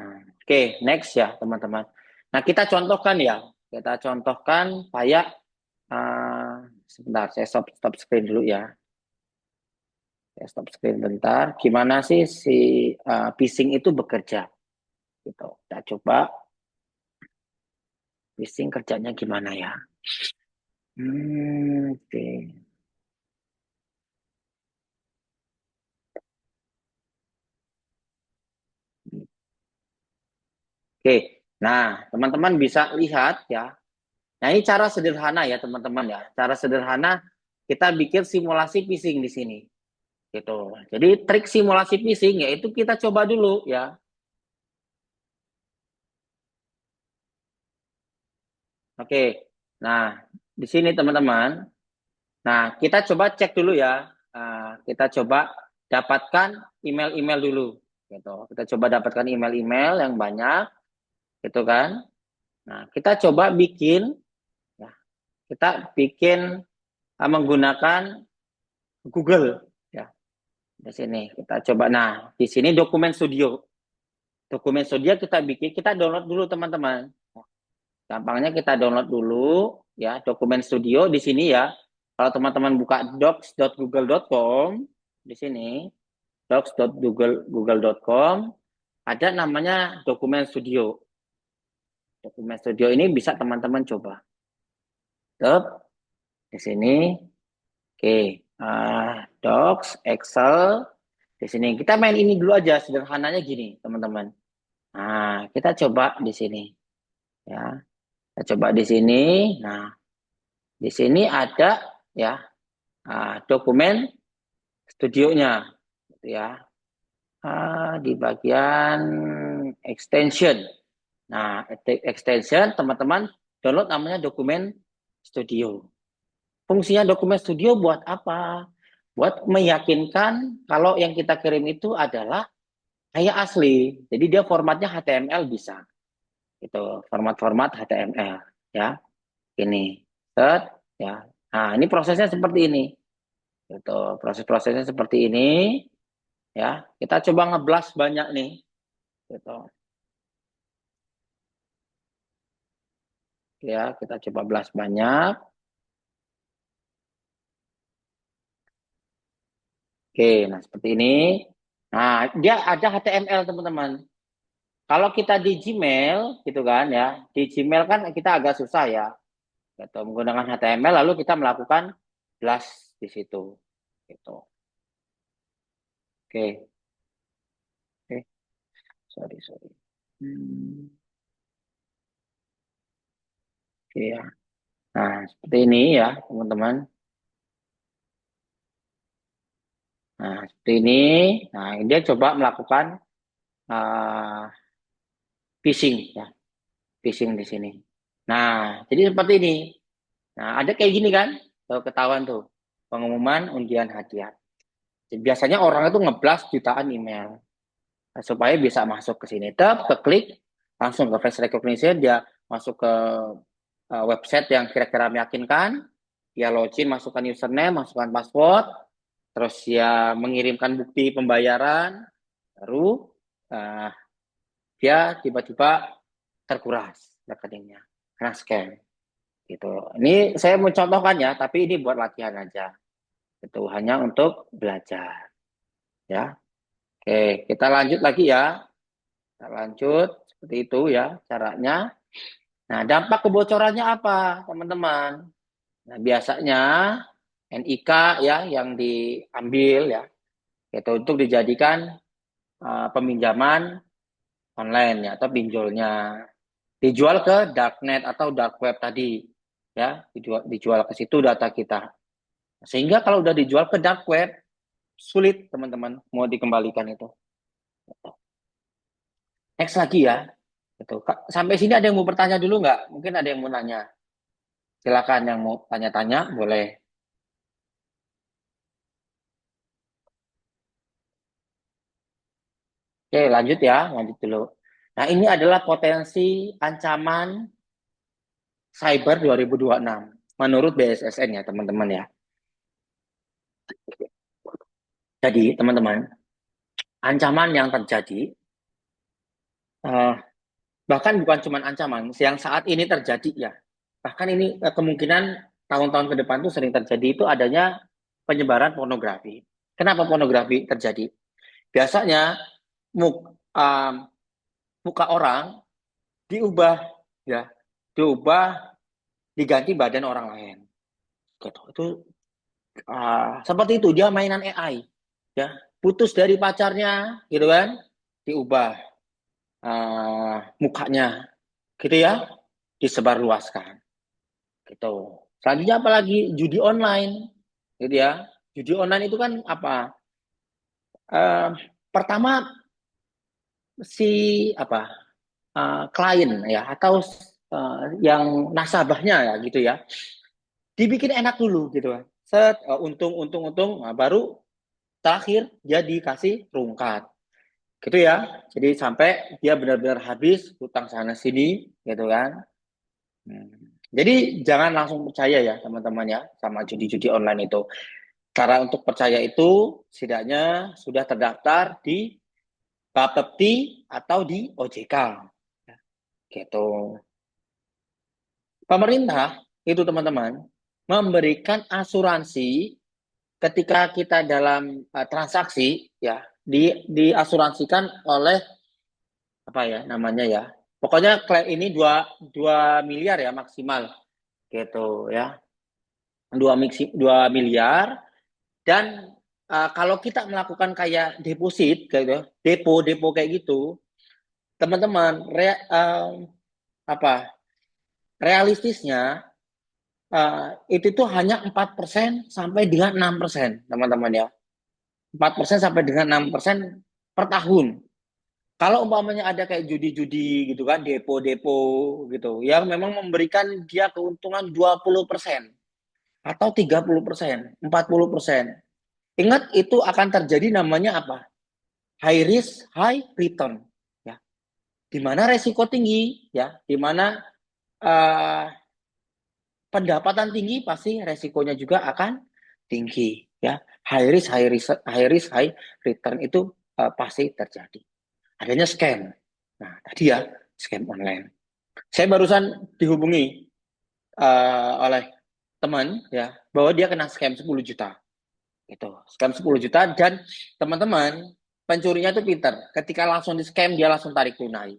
Nah, oke, next ya teman-teman. Nah, kita contohkan ya. Kita contohkan kayak sebentar, saya stop screen dulu ya. Saya stop screen bentar. Gimana sih si phishing itu bekerja? Gitu. Kita coba phishing kerjanya gimana ya? Oke. Oke. Nah, teman-teman bisa lihat ya. Nah, ini cara sederhana ya, teman-teman ya. Cara sederhana kita bikin simulasi phishing di sini. Gitu. Jadi trik simulasi phishing yaitu kita coba dulu ya. Oke. Nah, di sini teman-teman. Nah, kita coba cek dulu ya. Kita coba dapatkan email-email dulu. Gitu. Kita coba dapatkan email-email yang banyak, gitu kan. Nah, kita coba bikin, ya, kita bikin menggunakan Google. Ya, di sini kita coba. Nah, di sini dokumen studio. Dokumen studio kita bikin, kita download dulu teman-teman. Gampangnya kita download dulu ya dokumen studio di sini ya. Kalau teman-teman buka docs.google.com di sini docs.google.com ada namanya dokumen studio. Dokumen studio ini bisa teman-teman coba. Tuh, di sini. Oke, Docs, Excel. Di sini kita main ini dulu aja sederhananya gini, teman-teman. Nah, kita coba di sini ya. Kita coba di sini. Nah, di sini ada ya dokumen studionya gitu ya. Di bagian extension. Nah, extension teman-teman download namanya dokumen studio. Fungsinya dokumen studio buat apa? Buat meyakinkan kalau yang kita kirim itu adalah kayak asli. Jadi dia formatnya HTML bisa. Itu format-format HTML ya. Ini. Set ya. Nah, ini prosesnya seperti ini. Itu proses-prosesnya seperti ini ya. Kita coba ngeblas banyak nih. Gitu. Ya, kita coba blast banyak. Oke, nah seperti ini. Nah, dia ada HTML, teman-teman. Kalau kita di Gmail, gitu kan ya, di Gmail kan kita agak susah ya, gitu. Menggunakan HTML, lalu kita melakukan blast di situ, gitu. Oke, oke, sorry. Oke ya. Nah, seperti ini ya, teman-teman. Nah, seperti ini. Nah, dia coba melakukan uh, phishing ya, phishing di sini. Nah, jadi seperti ini. Nah, ada kayak gini kan? Tuh ketahuan tuh. Pengumuman undian hadiah. Biasanya orang itu ngeblas jutaan email. Nah, supaya bisa masuk ke sini. Tap, ke klik, langsung ke face recognition, dia masuk ke website yang kira-kira meyakinkan. Dia login, masukkan username, masukkan password. Terus dia mengirimkan bukti pembayaran. Baru uh, dia tiba-tiba terkuras rekeningnya. Karena scam. Gitu. Ini saya mau contohkan ya, tapi ini buat latihan aja. Itu hanya untuk belajar. Ya. Oke, kita lanjut lagi ya. Kita lanjut seperti itu ya caranya. Nah, dampak kebocorannya apa, teman-teman? Nah, biasanya NIK ya yang diambil ya, itu untuk dijadikan peminjaman online ya atau pinjolnya. dijual ke darknet atau dark web tadi, ya, dijual ke situ data kita. Sehingga kalau udah dijual ke dark web, sulit teman-teman mau dikembalikan itu. Next lagi ya. Itu. Sampai sini ada yang mau bertanya dulu nggak? Mungkin ada yang mau nanya. Silakan yang mau tanya-tanya, boleh. Oke, lanjut ya, lanjut dulu. Nah, ini adalah potensi ancaman Cyber 2026 menurut BSSN ya, teman-teman ya. Jadi, teman-teman, ancaman yang terjadi eh, bahkan bukan cuma ancaman, yang saat ini terjadi ya. Bahkan ini kemungkinan tahun-tahun ke depan itu sering terjadi itu adanya penyebaran pornografi. Kenapa pornografi terjadi? Biasanya muka orang diubah ya, diubah diganti badan orang lain. Gitu. Itu seperti itu dia mainan AI ya, putus dari pacarnya gitu kan, diubah mukanya gitu ya, disebarluaskan gitu. Selanjutnya apalagi judi online gitu ya. Judi online itu kan apa? Pertama si apa klien ya atau yang nasabahnya ya gitu ya, dibikin enak dulu gitu kan. Set untung nah, baru terakhir dia dikasih rungkat gitu ya. Jadi sampai dia benar-benar habis hutang sana sini gitu kan. Jadi jangan langsung percaya ya teman-teman ya sama judi-judi online itu. Cara untuk percaya itu setidaknya sudah terdaftar di Bapepti atau di OJK. Gitu. Pemerintah itu teman-teman memberikan asuransi ketika kita dalam transaksi ya, diasuransikan oleh apa ya namanya ya. Pokoknya ini 2 miliar ya maksimal gitu ya. 2 miliar. Dan kalau kita melakukan kayak deposit kayak gitu, depo kayak gitu, teman-teman realistisnya itu tuh hanya 4% sampai dengan 6%, teman-teman ya. 4% sampai dengan 6% per tahun. Kalau umpamanya ada kayak judi-judi gitu kan, depo-depo gitu, yang memang memberikan dia keuntungan 20% atau 30%, 40%. Ingat itu akan terjadi namanya apa? High risk, high return. Ya, di mana resiko tinggi, ya, di mana uh, pendapatan tinggi pasti resikonya juga akan tinggi. Ya, high risk, high return itu pasti terjadi. Adanya scam. Nah, tadi ya scam online. Saya barusan dihubungi oleh teman ya bahwa dia kena scam 10 juta. Itu scam 10 juta dan teman-teman pencurinya itu pinter. Ketika langsung di scam dia langsung tarik tunai.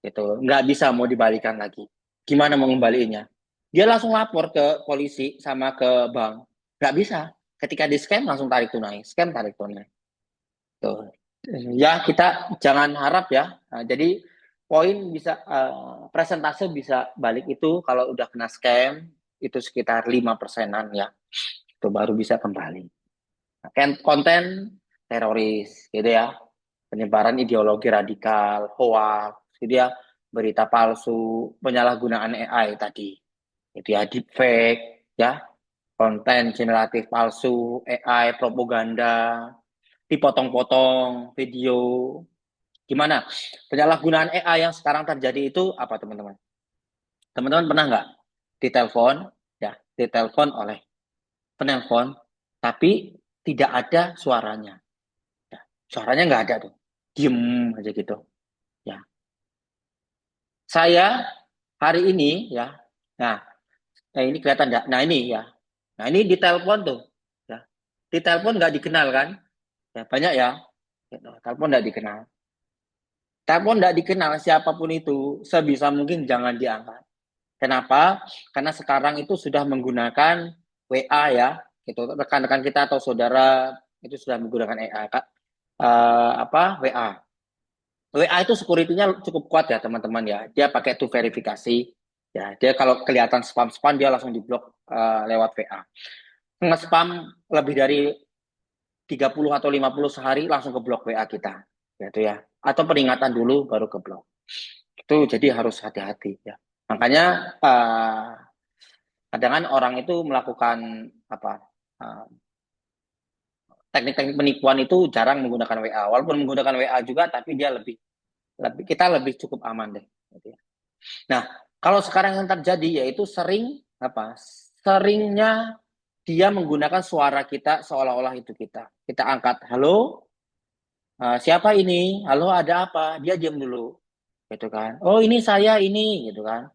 Itu nggak bisa mau dibalikan lagi. Gimana mau ngembaliinnya? Dia langsung lapor ke polisi sama ke bank. Nggak bisa. Ketika di scam langsung tarik tunai. Scam tarik tunai. Tuh. Ya kita jangan harap ya. Nah, jadi poin bisa presentase bisa balik itu kalau udah kena scam itu sekitar 5%-an ya. Itu baru bisa kembali. Konten teroris gitu ya, penyebaran ideologi radikal, hoax gitu ya, berita palsu, penyalahgunaan AI tadi itu ya, deepfake ya, konten generatif palsu, AI propaganda, dipotong-potong video. Gimana penyalahgunaan AI yang sekarang terjadi itu apa teman-teman? Teman-teman pernah nggak ditelepon ya, ditelepon oleh penelpon tapi tidak ada suaranya. Ya, suaranya nggak ada tuh, diem aja gitu. Ya, saya hari ini ya, nah, ini kelihatan nggak? Nah ini ya, nah ini ditelepon tuh, ya, ditelepon nggak dikenal kan? Ya banyak ya, gitu. Telepon nggak dikenal. Telepon nggak dikenal siapapun itu, sebisa mungkin jangan diangkat. Kenapa? Karena sekarang itu sudah menggunakan WA ya, gitu. Rekan-rekan kita atau saudara itu sudah menggunakan WA. WA itu security-nya cukup kuat ya teman-teman ya. Dia pakai two verifikasi. Ya, dia kalau kelihatan spam-spam dia langsung diblok lewat WA. Nge-spam lebih dari 30 atau 50 sehari langsung ke blok WA kita. Gitu ya. Atau peringatan dulu baru ke blok. Itu jadi harus hati-hati ya. Makanya kadang kan orang itu melakukan apa uh, teknik-teknik penipuan itu jarang menggunakan WA. Walaupun menggunakan WA juga, tapi dia lebih lebih kita lebih cukup aman deh. Gitu ya. Nah, kalau sekarang yang terjadi yaitu seringnya dia menggunakan suara kita seolah-olah itu kita. Kita angkat, halo, siapa ini? Halo, ada apa? Dia diam dulu, gitu kan? Oh, ini saya ini, gitu kan?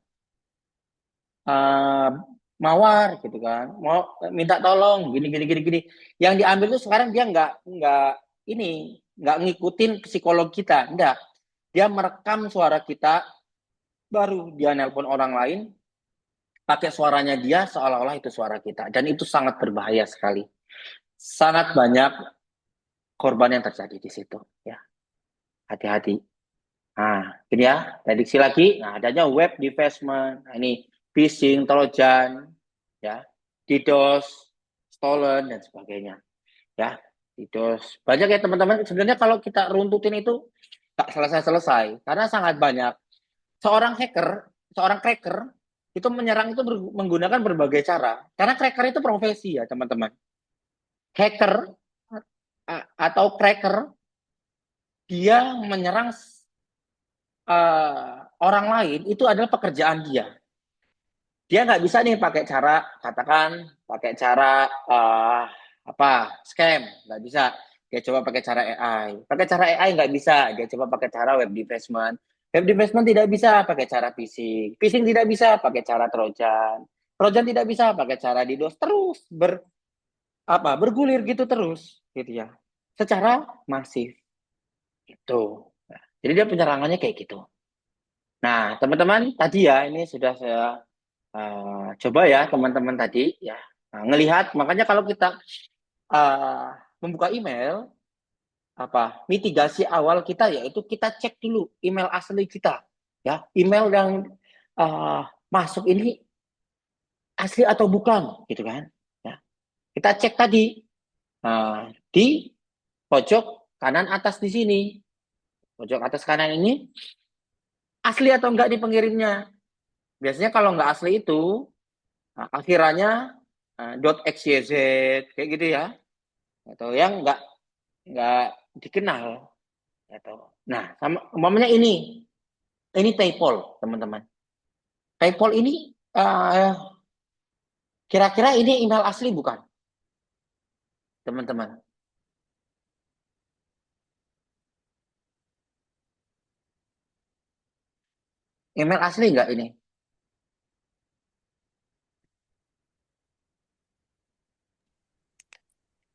Uh, Mawar, gitu kan? Mau minta tolong, gini, gini, gini, gini. Yang diambil itu sekarang dia nggak ngikutin psikolog kita, enggak. Dia merekam suara kita, baru dia nelpon orang lain, pakai suaranya dia seolah-olah itu suara kita. Dan itu sangat berbahaya sekali. Sangat banyak korban yang terjadi di situ. Ya, hati-hati. Nah, ini ya, prediksi lagi. Nah, adanya web defacement. Nah, ini phishing, trojan, ya, DDoS, stolen, dan sebagainya. Ya, DDoS. Banyak ya teman-teman. Sebenarnya kalau kita runtutin itu tak selesai-selesai. Karena sangat banyak. Seorang cracker, itu menyerang itu menggunakan berbagai cara. Karena cracker itu profesi ya teman-teman. Hacker atau cracker, dia menyerang orang lain, itu adalah pekerjaan dia. Dia nggak bisa nih pakai cara, katakan, pakai cara scam, nggak bisa. Dia coba pakai cara AI. Pakai cara AI nggak bisa. Dia coba pakai cara web defacement. Web defacement tidak bisa pakai cara phishing. Phishing tidak bisa pakai cara trojan. Trojan tidak bisa pakai cara DDoS. Terus bergulir gitu terus, gitu ya. Secara masif. Itu. Nah, jadi dia penyerangannya kayak gitu. Nah, teman-teman, tadi ya ini sudah saya coba ya teman-teman tadi ya. Nah, ngelihat, makanya kalau kita uh, membuka email, mitigasi awal kita yaitu kita cek dulu email asli kita, ya, email yang masuk ini asli atau bukan, gitu kan? Ya, kita cek tadi di pojok kanan atas di sini, pojok atas kanan ini asli atau enggak di pengirimnya. Biasanya kalau enggak asli itu akhirannya .xyz kayak gitu ya, atau yang enggak dikenal, atau nah sama umpamanya ini PayPal teman-teman. PayPal ini kira-kira ini email asli bukan teman-teman? Email asli enggak ini?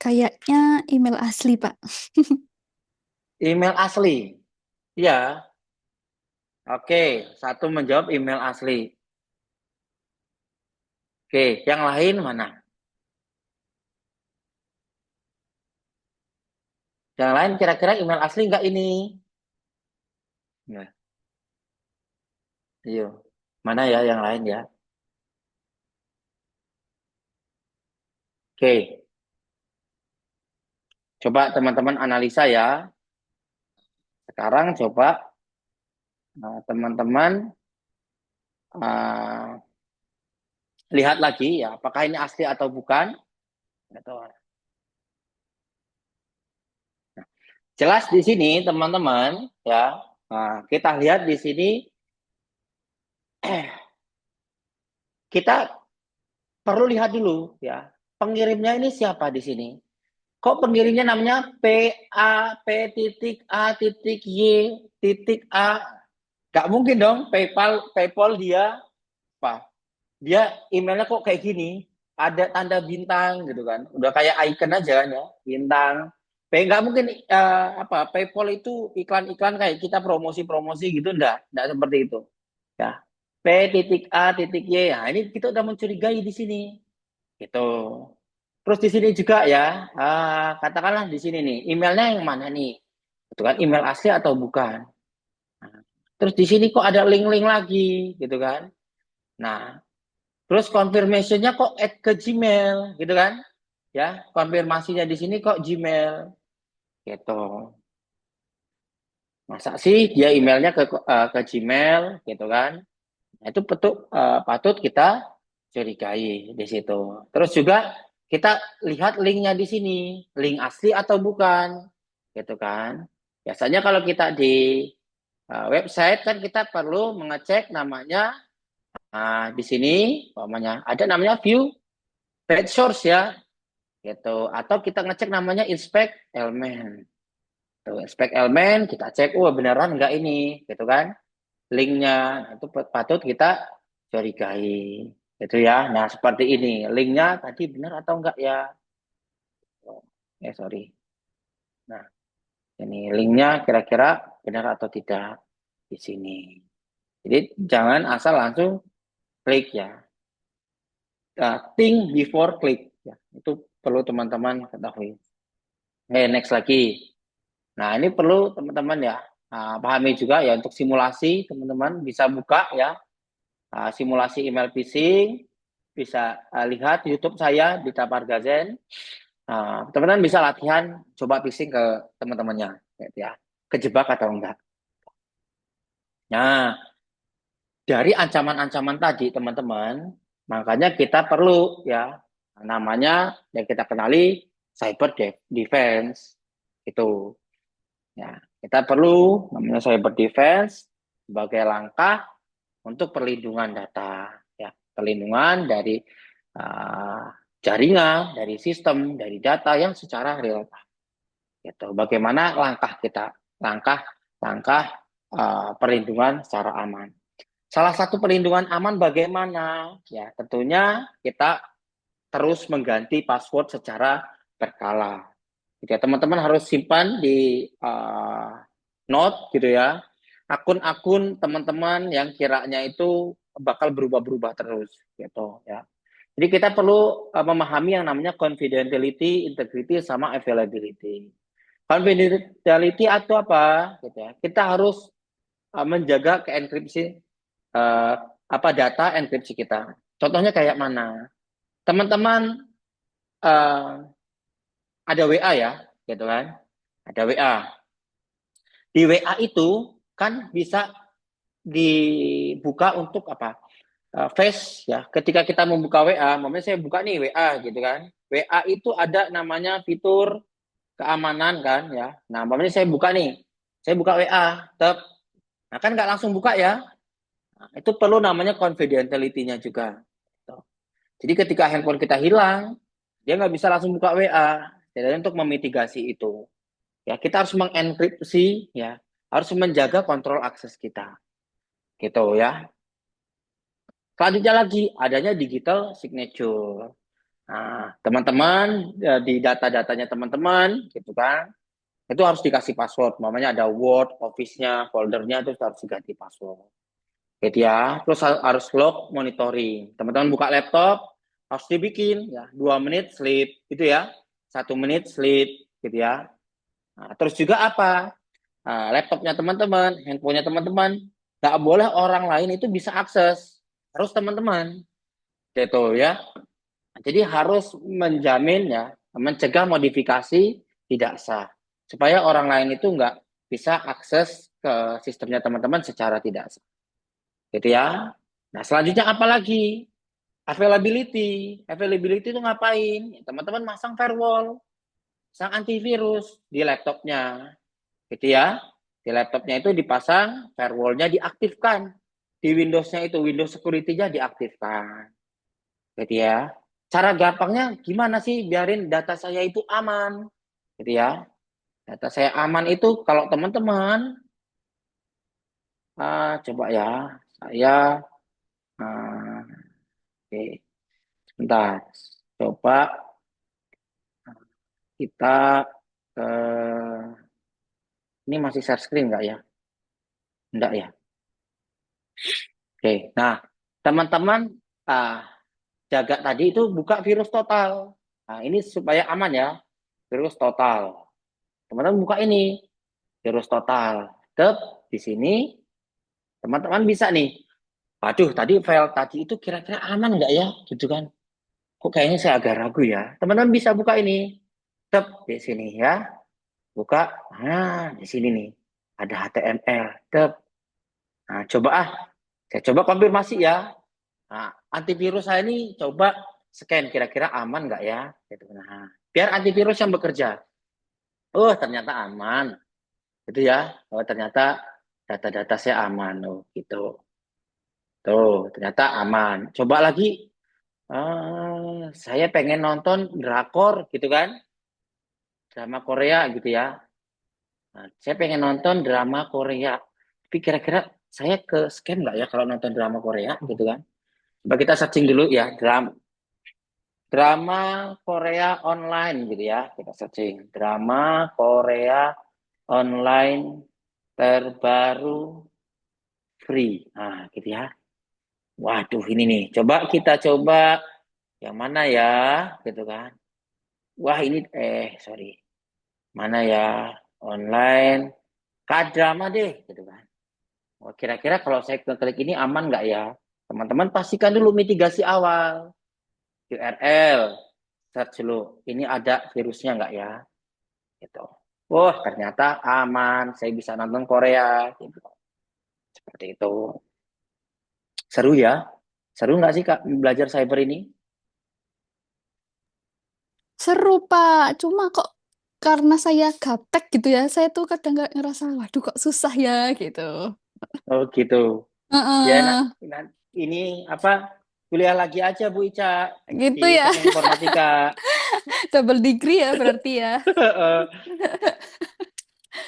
Kayaknya email asli, Pak. Email asli, ya. Oke, satu menjawab email asli. Oke, yang lain mana? Yang lain kira-kira email asli enggak ini? Ya. Iya. Mana ya yang lain ya? Oke, coba teman-teman analisa ya. Sekarang coba teman-teman lihat lagi ya, apakah ini asli atau bukan. Jelas di sini teman-teman ya. Nah, kita lihat di sini kita perlu lihat dulu ya. Pengirimnya ini siapa di sini? Kok pengirimnya namanya PA.Y.A. Gak mungkin dong PayPal dia apa? Dia emailnya kok kayak gini, ada tanda bintang gitu kan, udah kayak icon aja kan ya, bintang. Nggak mungkin PayPal itu iklan-iklan kayak kita promosi-promosi gitu, enggak seperti itu ya. P.A.Y, ya ini kita udah mencurigai di sini gitu. Terus di sini juga ya, katakanlah di sini nih emailnya yang mana nih, itu kan email asli atau bukan. Terus di sini kok ada link-link lagi, gitu kan? Nah, terus confirmation-nya kok add ke Gmail, gitu kan? Ya, konfirmasinya di sini kok Gmail, gitu. Masa sih dia emailnya ke Gmail, gitu kan? Nah, itu patut kita curigai di situ. Terus juga kita lihat linknya di sini, link asli atau bukan, gitu kan? Biasanya kalau kita di website kan kita perlu mengecek namanya. Nah, di sini umpamanya ada namanya view page source ya, gitu. Atau kita ngecek namanya inspect element. Tuh, inspect element kita cek, beneran nggak ini, gitu kan? Linknya. Nah, itu patut kita curigai, gitu ya. Nah, seperti ini, linknya tadi benar atau enggak ya? Sorry. Nah, ini linknya kira-kira benar atau tidak di sini. Jadi jangan asal langsung klik ya. Think before click ya. Itu perlu teman-teman ketahui. Next lagi. Nah, ini perlu teman-teman ya pahami juga ya, untuk simulasi teman-teman bisa buka ya. Simulasi email phishing, bisa lihat YouTube saya di Tapar Gazen. Teman-teman bisa latihan coba phishing ke teman-temannya, gitu ya, kejebak atau enggak. Nah, dari ancaman-ancaman tadi teman-teman, makanya kita perlu ya namanya yang kita kenali cyber defense itu. Ya, kita perlu namanya cyber defense sebagai langkah untuk perlindungan data, ya, perlindungan dari jaringan, dari sistem, dari data yang secara real time. Gitu. Bagaimana langkah kita, langkah perlindungan secara aman. Salah satu perlindungan aman bagaimana? Ya, tentunya kita terus mengganti password secara berkala. Jadi teman-teman harus simpan di note gitu ya, akun-akun teman-teman yang kiranya itu bakal berubah-berubah terus gitu ya. Jadi kita perlu memahami yang namanya confidentiality, integrity, sama availability. Confidentiality itu apa? Gitu ya. Kita harus menjaga keenkripsi data enkripsi kita. Contohnya kayak mana? Teman-teman ada WA ya, gitu kan? Ada WA. Di WA itu kan bisa dibuka untuk apa? Face ya. Ketika kita membuka WA, momennya saya buka nih WA gitu kan. WA itu ada namanya fitur keamanan kan ya. Nah, momennya saya buka nih. Saya buka WA, nah kan nggak langsung buka ya. Nah, itu perlu namanya confidentiality-nya juga. Jadi ketika handphone kita hilang, dia nggak bisa langsung buka WA. Jadi untuk memitigasi itu, ya kita harus mengenkripsi, ya harus menjaga kontrol akses kita, gitu ya. Selanjutnya lagi adanya digital signature. Nah, teman-teman di data-datanya teman-teman, gitu kan, itu harus dikasih password. Namanya ada Word, Office-nya, foldernya itu harus diganti password. Gitu ya. Terus harus log monitoring. Teman-teman buka laptop harus dibikin ya 2 menit sleep gitu ya. 1 menit sleep gitu ya. Nah, terus juga apa? Laptopnya teman-teman, handphonenya teman-teman, nggak boleh orang lain itu bisa akses. Harus teman-teman. Gitu ya. Jadi harus menjamin ya, mencegah modifikasi tidak sah. Supaya orang lain itu nggak bisa akses ke sistemnya teman-teman secara tidak sah. Gitu ya. Nah, selanjutnya apa lagi? Availability. Availability itu ngapain? Teman-teman masang firewall, pasang antivirus di laptopnya. Gitu ya. Di laptopnya itu dipasang firewall-nya diaktifkan. Di Windows-nya itu Windows Security-nya diaktifkan. Gitu ya. Cara gampangnya gimana sih biarin data saya itu aman? Gitu ya. Data saya aman itu kalau teman-teman coba ya, saya oke, sebentar. Coba kita ini masih share screen nggak ya? Enggak ya. Oke, nah teman-teman jaga tadi itu buka virus total. Nah, ini supaya aman ya, virus total. Teman-teman buka ini virus total. Tetap di sini Teman-teman bisa nih, aduh tadi file tadi itu kira-kira aman nggak ya, gitu kan? Kok kayaknya saya agak ragu ya. Teman-teman bisa buka ini, tep di sini ya, buka. Nah di sini nih ada HTML, tep. Nah coba saya coba konfirmasi ya. Nah, antivirus saya ini coba scan kira-kira aman nggak ya? Gitu. Nah, biar antivirus yang bekerja. Oh, ternyata aman. Gitu ya. Oh, ternyata data-data saya aman. Oh, gitu. Tuh, ternyata aman. Coba lagi. Saya pengen nonton drakor gitu kan. Drama Korea gitu ya. Nah, saya pengen nonton drama Korea. Tapi kira-kira saya ke scam nggak ya kalau nonton drama Korea gitu kan? Coba kita searching dulu ya. Drama Korea online gitu ya. Kita searching. Drama Korea online terbaru free. Nah, gitu ya. Waduh, ini nih. Coba yang mana ya? Gitu kan. Wah, ini sorry. Mana ya? Online K-drama deh, gitu kan. Wah, kira-kira kalau saya klik ini aman nggak ya? Teman-teman pastikan dulu mitigasi awal. URL, search dulu. Ini ada virusnya nggak ya? Gitu. Wah, ternyata aman. Saya bisa nonton Korea. Gitu. Seperti itu. Seru ya? Seru nggak sih Kak belajar cyber ini? Seru, Pak. Cuma kok karena saya gaptek gitu ya, saya tuh kadang nggak ngerasa, waduh kok susah ya gitu. Oh gitu. Ya, Heeh, ini apa? Kuliah lagi aja Bu Ica di gitu ya. Teknik Informatika. Double degree ya berarti ya.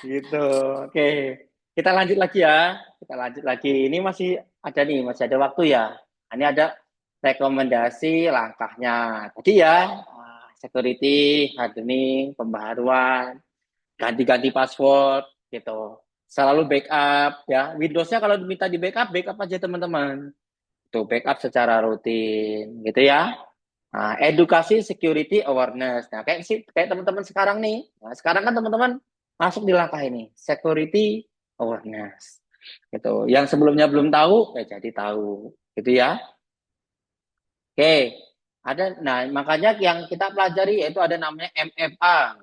Gitu. Oke. Kita lanjut lagi ya. Kita lanjut lagi. Ini masih ada waktu ya. Ini ada rekomendasi langkahnya. Tadi ya, security, hardening, pembaharuan, ganti-ganti password gitu. Selalu backup ya. Windowsnya kalau diminta di backup, backup aja teman-teman. Tuh backup secara rutin gitu ya. Nah, edukasi security awareness. Nah, kayak teman-teman sekarang nih. Nah, sekarang kan teman-teman masuk di langkah ini, security awareness. Gitu. Yang sebelumnya belum tahu, ya jadi tahu. Gitu ya. Oke. Makanya yang kita pelajari yaitu ada namanya MFA.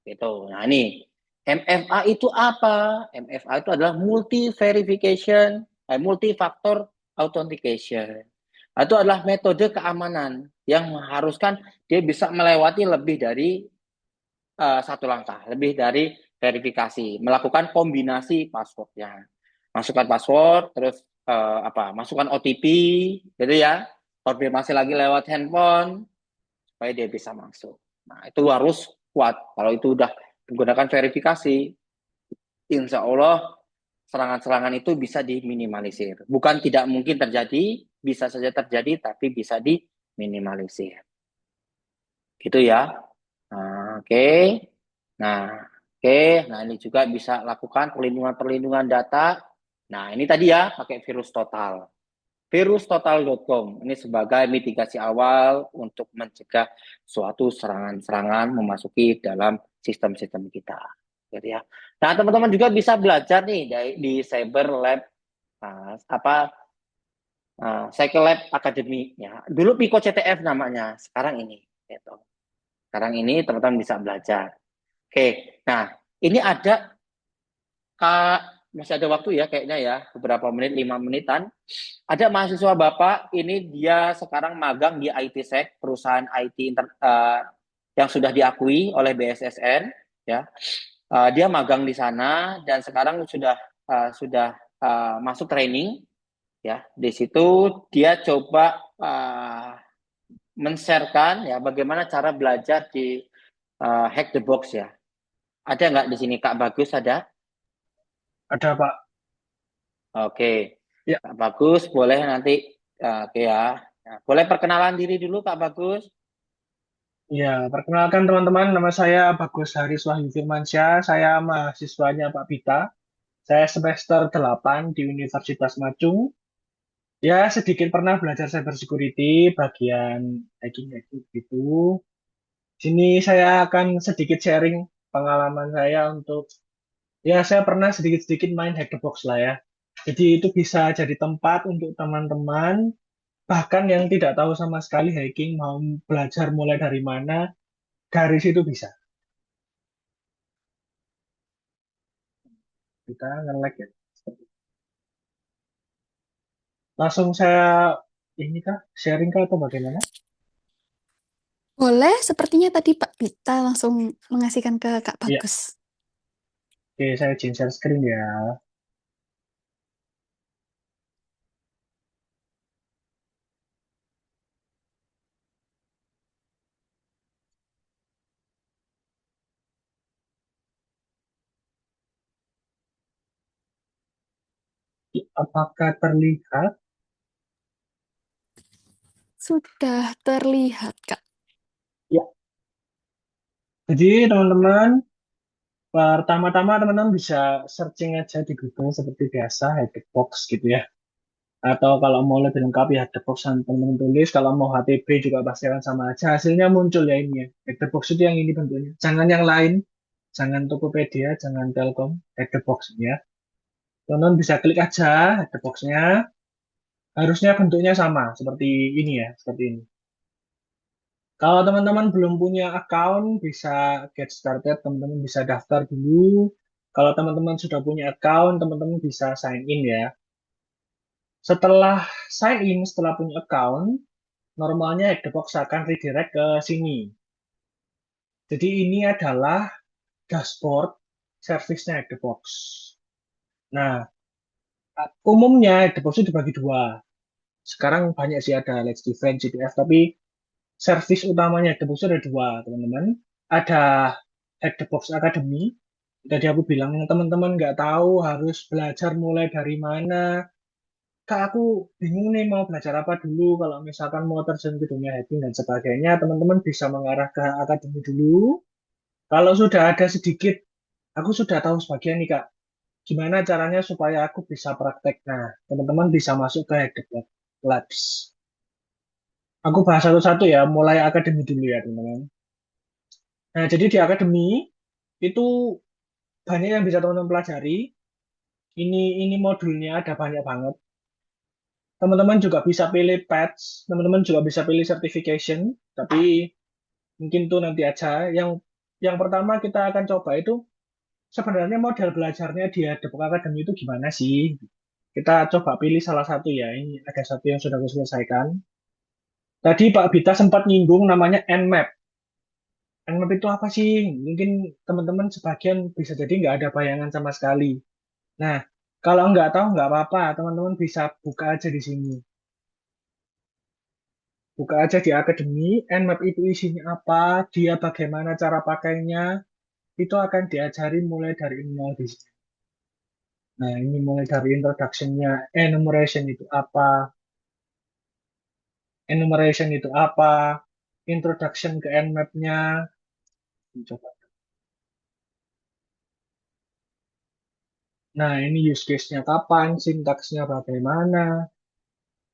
Gitu. Nah, ini MFA itu apa? MFA itu adalah multi verification, multi factor authentication. Itu adalah metode keamanan yang mengharuskan dia bisa melewati lebih dari satu langkah, lebih dari verifikasi, melakukan kombinasi passwordnya. Masukkan password, terus masukkan OTP, gitu ya, konfirmasi lagi lewat handphone, supaya dia bisa masuk. Nah, itu harus kuat. Kalau itu udah menggunakan verifikasi, insya Allah serangan-serangan itu bisa diminimalisir. Bukan tidak mungkin terjadi, bisa saja terjadi, tapi bisa diminimalisir. Gitu ya. Nah, oke. Nah, oke. Nah, ini juga bisa lakukan perlindungan-perlindungan data. Nah, ini tadi ya, pakai virus total. Virustotal.com ini sebagai mitigasi awal untuk mencegah suatu serangan-serangan memasuki dalam sistem-sistem kita. Gitu ya. Nah, teman-teman juga bisa belajar nih di Cyber Lab Cycle Lab Academy ya. Dulu Pico CTF namanya, sekarang ini gitu. Sekarang ini teman-teman bisa belajar. Oke. Nah, ini ada masih ada waktu ya kayaknya ya, beberapa menit, 5 menitan. Ada mahasiswa Bapak, ini dia sekarang magang di IT Sec, perusahaan IT yang sudah diakui oleh BSSN, ya. Dia magang di sana dan sekarang sudah masuk training, ya. Di situ dia coba men-sharekan ya bagaimana cara belajar di Hack the Box ya. Ada nggak di sini Kak Bagus ada? Ada, Pak. Oke, Ya, Kak Bagus boleh nanti oke ya. Nah, boleh perkenalan diri dulu Kak Bagus. ya, perkenalkan teman-teman, nama saya Bagus Haris Wahyu Firmansyah. Saya mahasiswanya Pak Bita. Saya semester 8 di Universitas Macung. Ya, sedikit pernah belajar cyber security, bagian hacking-hacking gitu. Sini saya akan sedikit sharing pengalaman saya untuk, ya saya pernah sedikit-sedikit main hack the box lah ya. Jadi itu bisa jadi tempat untuk teman-teman, bahkan yang tidak tahu sama sekali hiking, mau belajar mulai dari mana, dari situ bisa. Kita nge-lag ya. Langsung saya ini kah, sharing kah atau bagaimana? Boleh, sepertinya tadi Pak Bita langsung mengasihkan ke Kak Iya, Bagus. oke, saya izin share screen ya. Apakah terlihat? Sudah terlihat, Kak. Ya, jadi teman-teman, pertama-tama teman-teman bisa searching aja di Google seperti biasa, Box gitu ya. Atau kalau mau lebih lengkap ya Box yang teman-teman tulis. Kalau mau HTB juga pasti akan sama aja. Hasilnya muncul ya ini ya. Box itu yang ini bentuknya. Jangan yang lain. Jangan Tokopedia, jangan Telkom. Box ya. Teman-teman bisa klik aja Box-nya. Harusnya bentuknya sama seperti ini ya. Seperti ini. Kalau teman-teman belum punya account, bisa get started, teman-teman bisa daftar dulu. Kalau teman-teman sudah punya account, teman-teman bisa sign in ya. Setelah sign in, setelah punya account, normalnya Hackthebox akan redirect ke sini. Jadi ini adalah dashboard servisnya Hackthebox. Nah, umumnya Hackthebox itu dibagi dua. Sekarang banyak sih ada Let's Defend, GTF, tapi servis utamanya Hackthebox itu ada dua, teman-teman. Ada Hackthebox Academy. Tadi aku bilang teman-teman nggak tahu harus belajar mulai dari mana. Kak, aku bingung nih mau belajar apa dulu. Kalau misalkan mau terjun ke dunia hacking dan sebagainya, teman-teman bisa mengarah ke akademi dulu. Kalau sudah ada sedikit, aku sudah tahu sebagian nih Kak, gimana caranya supaya aku bisa praktek. Nah, teman-teman bisa masuk ke Hackthebox Labs. Aku bahas satu-satu ya, mulai akademi dulu ya teman-teman. Nah, jadi di akademi itu banyak yang bisa teman-teman pelajari. Ini modulnya ada banyak banget. Teman-teman juga bisa pilih patch, teman-teman juga bisa pilih certification, tapi mungkin tuh nanti aja. Yang pertama kita akan coba itu sebenarnya model belajarnya di Depok Academy itu gimana sih? Kita coba pilih salah satu ya. Ini ada satu yang sudah saya selesaikan. Tadi Pak Bita sempat nyinggung namanya Nmap. Nmap itu apa sih? Mungkin teman-teman sebagian bisa jadi nggak ada bayangan sama sekali. Nah, kalau nggak tahu nggak apa-apa, teman-teman bisa buka aja di sini. Buka aja di Akademi, Nmap itu isinya apa, dia bagaimana cara pakainya, itu akan diajari mulai dari nol di sini. Nah, ini mulai dari introduction-nya, enumeration itu apa, introduction ke Nmap-nya, coba. Nah, ini use case-nya kapan, sintaksnya bagaimana,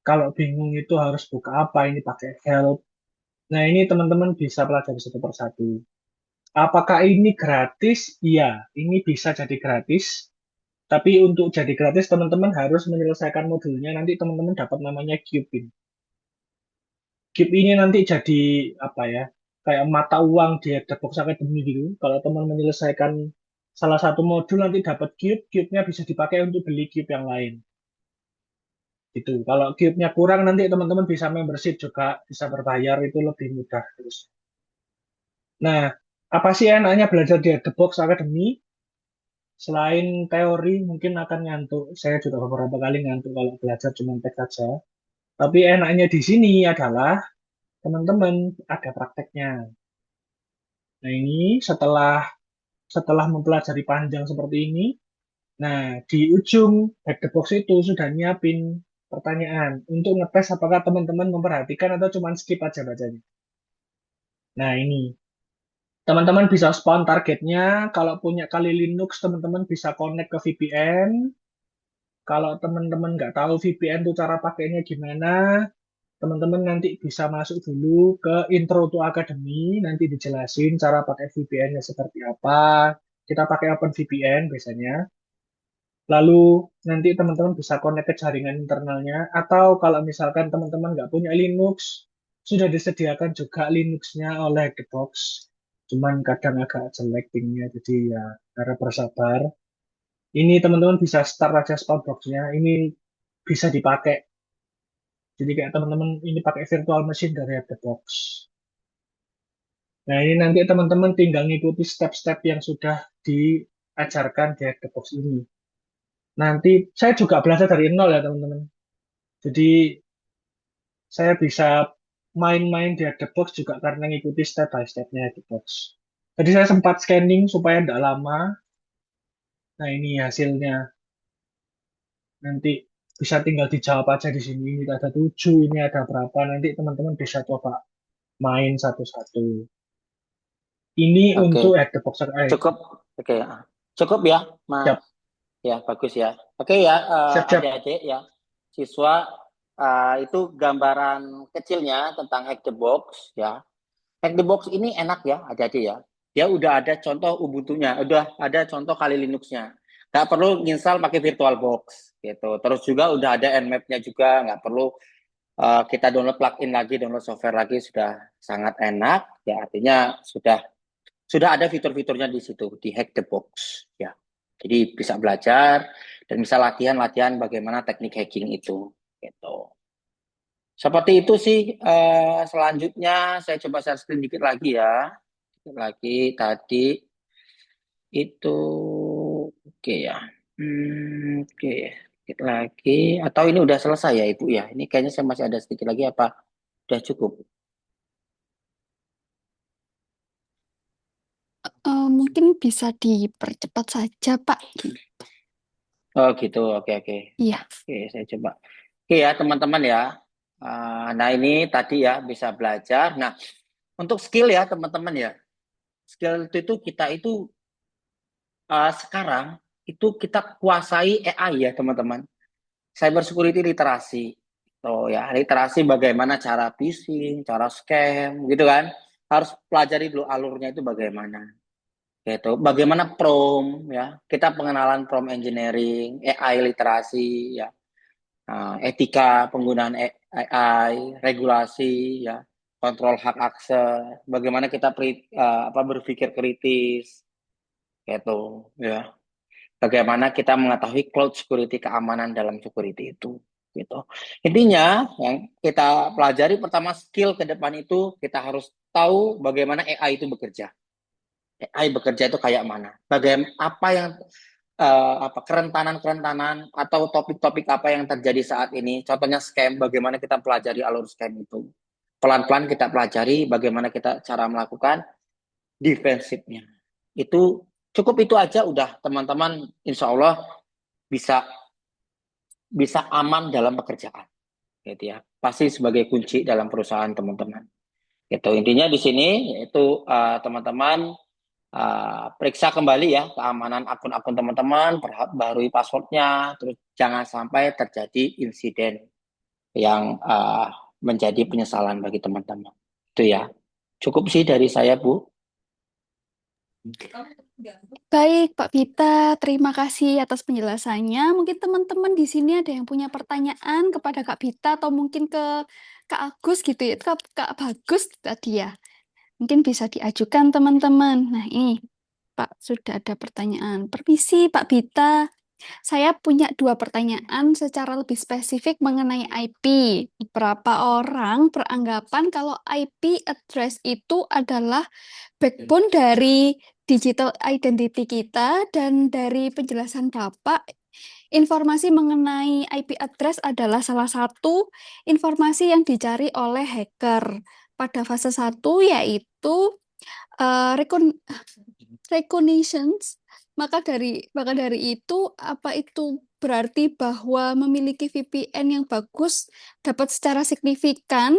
kalau bingung itu harus buka apa, ini pakai help. Nah, ini teman-teman bisa pelajari satu persatu. Apakah ini gratis? Iya, ini bisa jadi gratis. Tapi untuk jadi gratis, teman-teman harus menyelesaikan modulnya. Nanti teman-teman dapat namanya Cube ini. Cube ini nanti jadi apa ya? Kayak mata uang di Depok Academy gitu. Kalau teman menyelesaikan salah satu modul nanti dapat Cube, Cube-nya bisa dipakai untuk beli Cube yang lain. Gitu. Kalau Cube-nya kurang nanti teman-teman bisa membership juga, bisa berbayar itu lebih mudah terus. Nah, apa sih enaknya belajar di The Box Academy? Selain teori mungkin akan ngantuk. Saya juga beberapa kali ngantuk kalau belajar cuma teks saja. Tapi enaknya di sini adalah teman-teman ada prakteknya. Nah, ini setelah setelah mempelajari panjang seperti ini, nah di ujung back the box itu sudah nyiapin pertanyaan untuk ngetes apakah teman-teman memperhatikan atau cuma skip aja bacanya. Nah, ini teman-teman bisa spawn targetnya. Kalau punya kali Linux, teman-teman bisa connect ke VPN. Kalau teman-teman nggak tahu VPN itu cara pakainya gimana, teman-teman nanti bisa masuk dulu ke Intro to Academy, nanti dijelasin cara pakai VPN-nya seperti apa. Kita pakai OpenVPN biasanya. Lalu nanti teman-teman bisa connect ke jaringan internalnya, atau kalau misalkan teman-teman nggak punya Linux, sudah disediakan juga Linux-nya oleh the box. Cuman kadang agak jelek pingnya, jadi ya harap bersabar. Ini teman-teman bisa start aja Spotbox-nya. Ini bisa dipakai. Jadi kayak teman-teman ini pakai virtual machine dari the box. Nah, ini nanti teman-teman tinggal ngikuti step-step yang sudah diajarkan di the box ini. Nanti saya juga belajar dari nol ya teman-teman. Jadi saya bisa main-main di the box juga karena ngikuti step by step-nya the box. Jadi saya sempat scanning supaya tidak lama. Nah, ini hasilnya. Nanti bisa tinggal dijawab aja di sini. Ini ada 7, ini ada berapa. Nanti teman-teman bisa coba main satu-satu. Ini Oke, untuk at the box. cukup. Oke, cukup ya, Mas. Siap, Ya, bagus ya. Oke ya, siap, siap. adik-adik ya, siswa, itu gambaran kecilnya tentang Hack the Box ya. Hack the Box ini enak ya, adik-adik ya. Dia udah ada contoh Ubuntu-nya, udah ada contoh kali Linux-nya. Nggak perlu install pakai VirtualBox gitu. Terus juga udah ada Nmap-nya juga, nggak perlu kita download plugin lagi, download software lagi, sudah sangat enak. Ya, artinya sudah ada fitur-fiturnya di situ, di Hack the Box ya. Jadi bisa belajar dan bisa latihan-latihan bagaimana teknik hacking itu gitu. Seperti itu sih. Selanjutnya saya coba share screen dikit lagi ya. Dikit lagi tadi itu oke ya. Oke, dikit lagi atau ini udah selesai ya Ibu ya? Ini kayaknya saya masih ada sedikit lagi apa udah cukup? Mungkin bisa dipercepat saja, Pak. Oh gitu, oke oke. Iya. Oke, saya coba. Oke ya teman-teman ya. Nah ini tadi ya bisa belajar. Nah untuk skill ya teman-teman ya. Skill itu kita itu sekarang itu kita kuasai AI ya teman-teman. Cyber security literasi. Oh ya, literasi bagaimana cara phishing, cara scam gitu kan. Harus pelajari dulu alurnya itu bagaimana. Gitu. Bagaimana prompt ya. Kita pengenalan prompt engineering, AI literasi ya. Etika penggunaan AI, regulasi ya, kontrol hak akses, bagaimana kita berpikir kritis gitu ya. Bagaimana kita mengetahui cloud security, keamanan dalam security itu gitu. Intinya yang kita pelajari pertama skill ke depan itu kita harus tahu bagaimana AI itu bekerja. AI bekerja itu kayak mana? Bagaimana apa yang kerentanan-kerentanan atau topik-topik apa yang terjadi saat ini? Contohnya scam, bagaimana kita pelajari alur scam itu? Pelan-pelan kita pelajari bagaimana kita cara melakukan defensifnya. Itu cukup itu aja udah teman-teman insya Allah bisa bisa aman dalam pekerjaan gitu ya. Pasti sebagai kunci dalam perusahaan teman-teman. Itu intinya di sini yaitu teman-teman periksa kembali ya keamanan akun-akun teman-teman, perbarui passwordnya, terus jangan sampai terjadi insiden yang menjadi penyesalan bagi teman-teman. Itu ya. Cukup sih dari saya, Bu. Baik, Pak Vita, terima kasih atas penjelasannya. Mungkin teman-teman di sini ada yang punya pertanyaan kepada Kak Vita atau mungkin ke Kak Agus gitu ya, Kak Bagus tadi ya. Mungkin bisa diajukan teman-teman. Nah, ini Pak sudah ada pertanyaan. Permisi Pak Vita, saya punya dua pertanyaan secara lebih spesifik mengenai IP. Beberapa orang beranggapan kalau IP address itu adalah backbone dari digital identity kita, dan dari penjelasan Bapak, informasi mengenai IP address adalah salah satu informasi yang dicari oleh hacker pada fase 1, yaitu reconnaissance. Maka dari itu, apa itu berarti bahwa memiliki VPN yang bagus dapat secara signifikan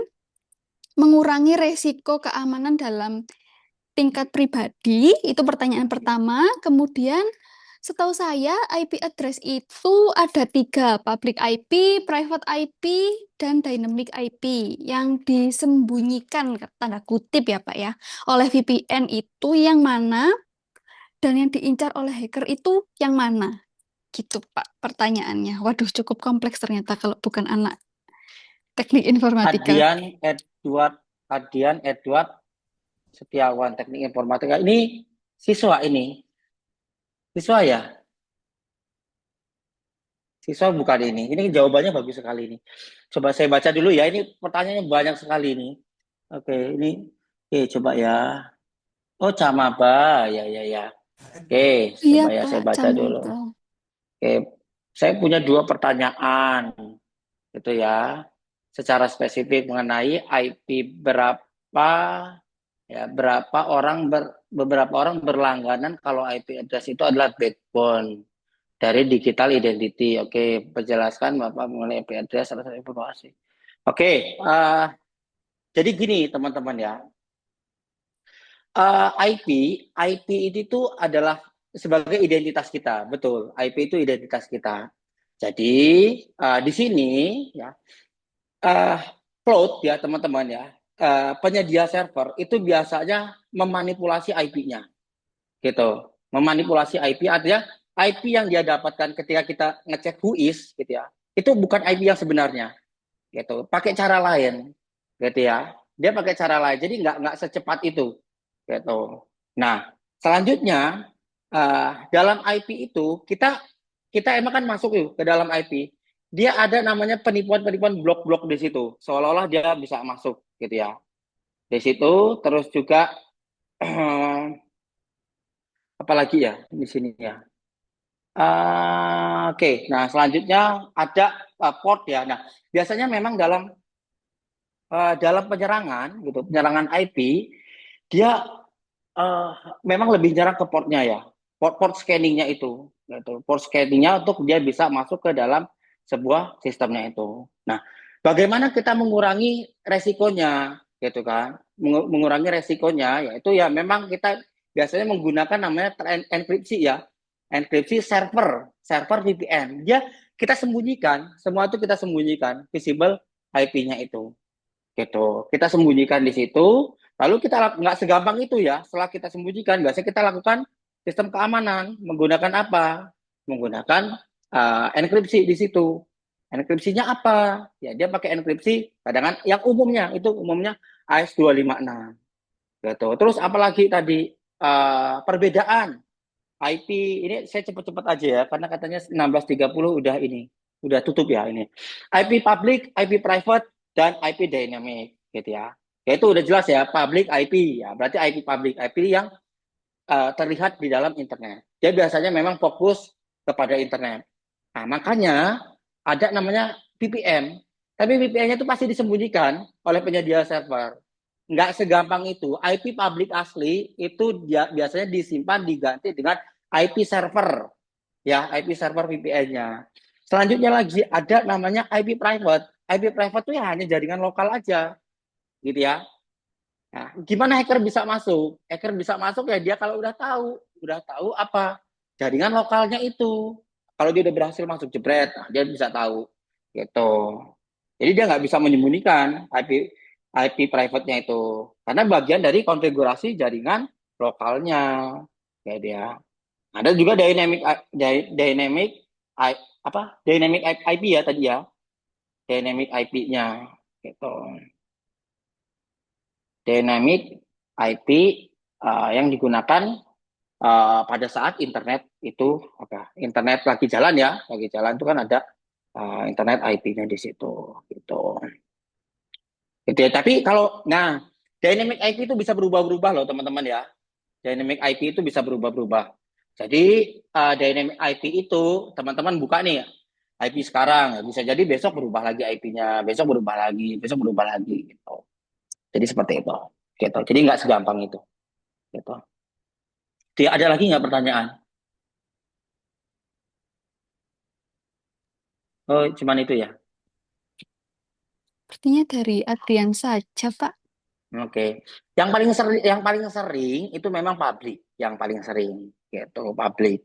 mengurangi resiko keamanan dalam tingkat pribadi? Itu pertanyaan pertama. Kemudian, setahu saya IP address itu ada 3, public IP, private IP, dan dynamic IP. Yang disembunyikan, tanda kutip ya Pak ya, oleh VPN itu yang mana, dan yang diincar oleh hacker itu yang mana? Gitu, Pak, pertanyaannya. Waduh, cukup kompleks ternyata kalau bukan anak teknik informatika. Adian Edward Setiawan, Teknik Informatika. Ini siswa ini. Siswa ya? Siswa bukan ini. Ini jawabannya bagus sekali ini. Coba saya baca dulu ya. Ini pertanyaannya banyak sekali ini. Oke, ini. Oke, coba ya. Oh, Camaba. Ya, ya, ya. Oke, Iya, coba ya Pak, saya baca dulu. Camaba. Oke, saya punya 2 pertanyaan. Gitu ya. Secara spesifik mengenai IP berapa ya, beberapa orang berlangganan kalau IP address itu adalah backbone dari digital identity. Oke, penjelaskan Bapak mengenai IP address atau informasi. Oke, jadi gini teman-teman ya. IP itu adalah sebagai identitas kita, betul. IP itu identitas kita. Jadi di sini ya, uh, cloud ya teman-teman ya, penyedia server itu biasanya memanipulasi IP-nya, gitu. Memanipulasi IP artinya IP yang dia dapatkan ketika kita ngecek whois, gitu ya, itu bukan IP yang sebenarnya, gitu. Pakai cara lain, gitu ya. Dia pakai cara lain, jadi nggak secepat itu, gitu. Nah, selanjutnya dalam IP itu kita emang kan masuk yuk ke dalam IP. Dia ada namanya penipuan-penipuan blok-blok di situ, seolah-olah dia bisa masuk, gitu ya. Di situ terus juga apalagi ya di sini ya. Oke, nah selanjutnya ada port ya. Nah, biasanya memang dalam penyerangan gitu, penyerangan IP, dia uh, memang lebih jarang ke portnya ya. Port scanningnya itu, gitu. Port scanningnya untuk dia bisa masuk ke dalam sebuah sistemnya itu. Nah, bagaimana kita mengurangi resikonya, gitu kan? Mengurangi resikonya, yaitu ya memang kita biasanya menggunakan namanya enkripsi ya, enkripsi server VPN. Dia kita sembunyikan, semua itu kita sembunyikan, visible IP-nya itu, gitu. Kita sembunyikan di situ. Lalu kita nggak segampang itu ya. Setelah kita sembunyikan, biasanya kita lakukan sistem keamanan menggunakan apa? Menggunakan enkripsi di situ. Enkripsinya apa? Ya dia pakai enkripsi. Kadang yang umumnya itu umumnya AES256. Gitu. Terus apalagi tadi perbedaan IP ini saya cepat-cepat aja ya karena katanya 16.30 udah ini udah tutup ya ini. IP public, IP private dan IP dynamic gitu ya. Ya itu udah jelas ya, public IP ya. Berarti IP public, IP yang terlihat di dalam internet. Dia biasanya memang fokus kepada internet. Nah, makanya ada namanya VPN. Tapi VPN-nya itu pasti disembunyikan oleh penyedia server. Nggak segampang itu. IP public asli itu dia biasanya disimpan diganti dengan IP server. Ya, IP server VPN-nya. Selanjutnya lagi ada namanya IP private. IP private itu ya hanya jaringan lokal aja. Gitu ya. Nah, gimana hacker bisa masuk? Hacker bisa masuk ya dia kalau udah tahu apa jaringan lokalnya itu. Kalau dia udah berhasil masuk jebret, nah, dia bisa tahu gitu. Jadi dia nggak bisa menyembunyikan IP private-nya itu karena bagian dari konfigurasi jaringan lokalnya, kayak dia. Ada juga dynamic dynamic IP ya tadi ya, dynamic IP-nya gitu. Dynamic IP yang digunakan pada saat internet itu internet lagi jalan itu kan ada internet IP-nya di situ gitu. Gitu ya. Tapi kalau dynamic IP itu bisa berubah-berubah loh teman-teman ya. Dynamic IP itu bisa berubah-berubah. Jadi dynamic IP itu teman-teman buka nih IP sekarang, bisa jadi besok berubah lagi IP-nya, besok berubah lagi gitu. Jadi seperti itu. Gitu. Jadi nggak segampang itu. Gitu. Dia ada lagi nggak pertanyaan? Oh, cuman itu ya. Sepertinya dari Adrian saja, Pak. Oke. Yang paling sering itu memang public, yang paling sering gitu, public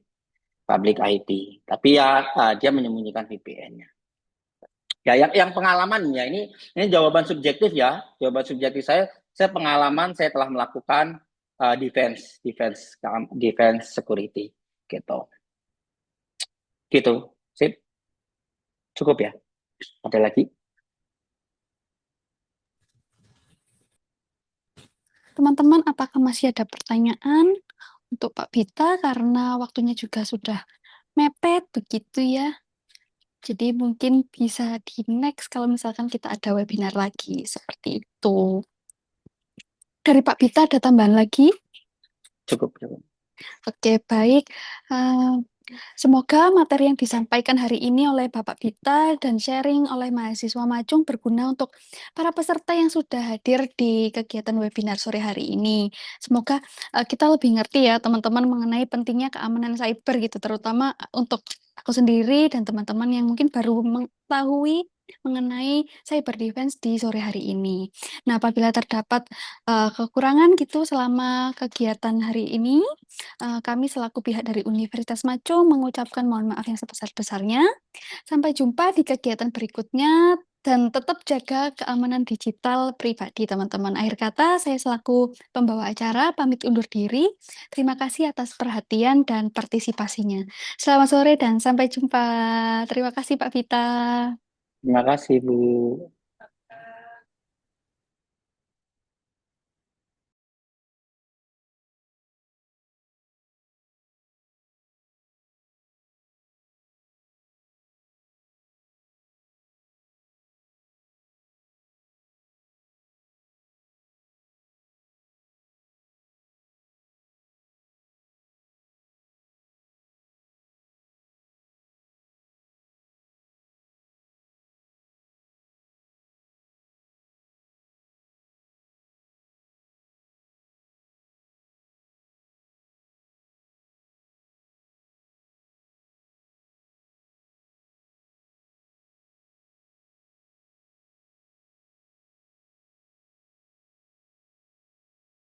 IP. Tapi ya dia menyembunyikan VPN-nya. Ya, yang pengalaman ya ini jawaban subjektif ya, jawaban subjektif saya pengalaman saya telah melakukan defense security gitu. Gitu. Sip, cukup ya. Ada lagi? Teman-teman, apakah masih ada pertanyaan untuk Pak Bita karena waktunya juga sudah mepet begitu ya. Jadi mungkin bisa di next kalau misalkan kita ada webinar lagi seperti itu. Dari Pak Bita ada tambahan lagi? Cukup, cukup. Oke, baik. Eh, Semoga materi yang disampaikan hari ini oleh Bapak Bita dan sharing oleh mahasiswa Macung berguna untuk para peserta yang sudah hadir di kegiatan webinar sore hari ini. Semoga kita lebih ngerti ya teman-teman mengenai pentingnya keamanan cyber gitu, terutama untuk aku sendiri dan teman-teman yang mungkin baru mengetahui mengenai cyber defense di sore hari ini. Nah, apabila terdapat kekurangan gitu selama kegiatan hari ini, kami selaku pihak dari Universitas Macung mengucapkan mohon maaf yang sebesar-besarnya. Sampai jumpa di kegiatan berikutnya dan tetap jaga keamanan digital pribadi, teman-teman. Akhir kata, saya selaku pembawa acara pamit undur diri. Terima kasih atas perhatian dan partisipasinya. Selamat sore dan sampai jumpa. Terima kasih, Pak Vita. Terima kasih, Bu.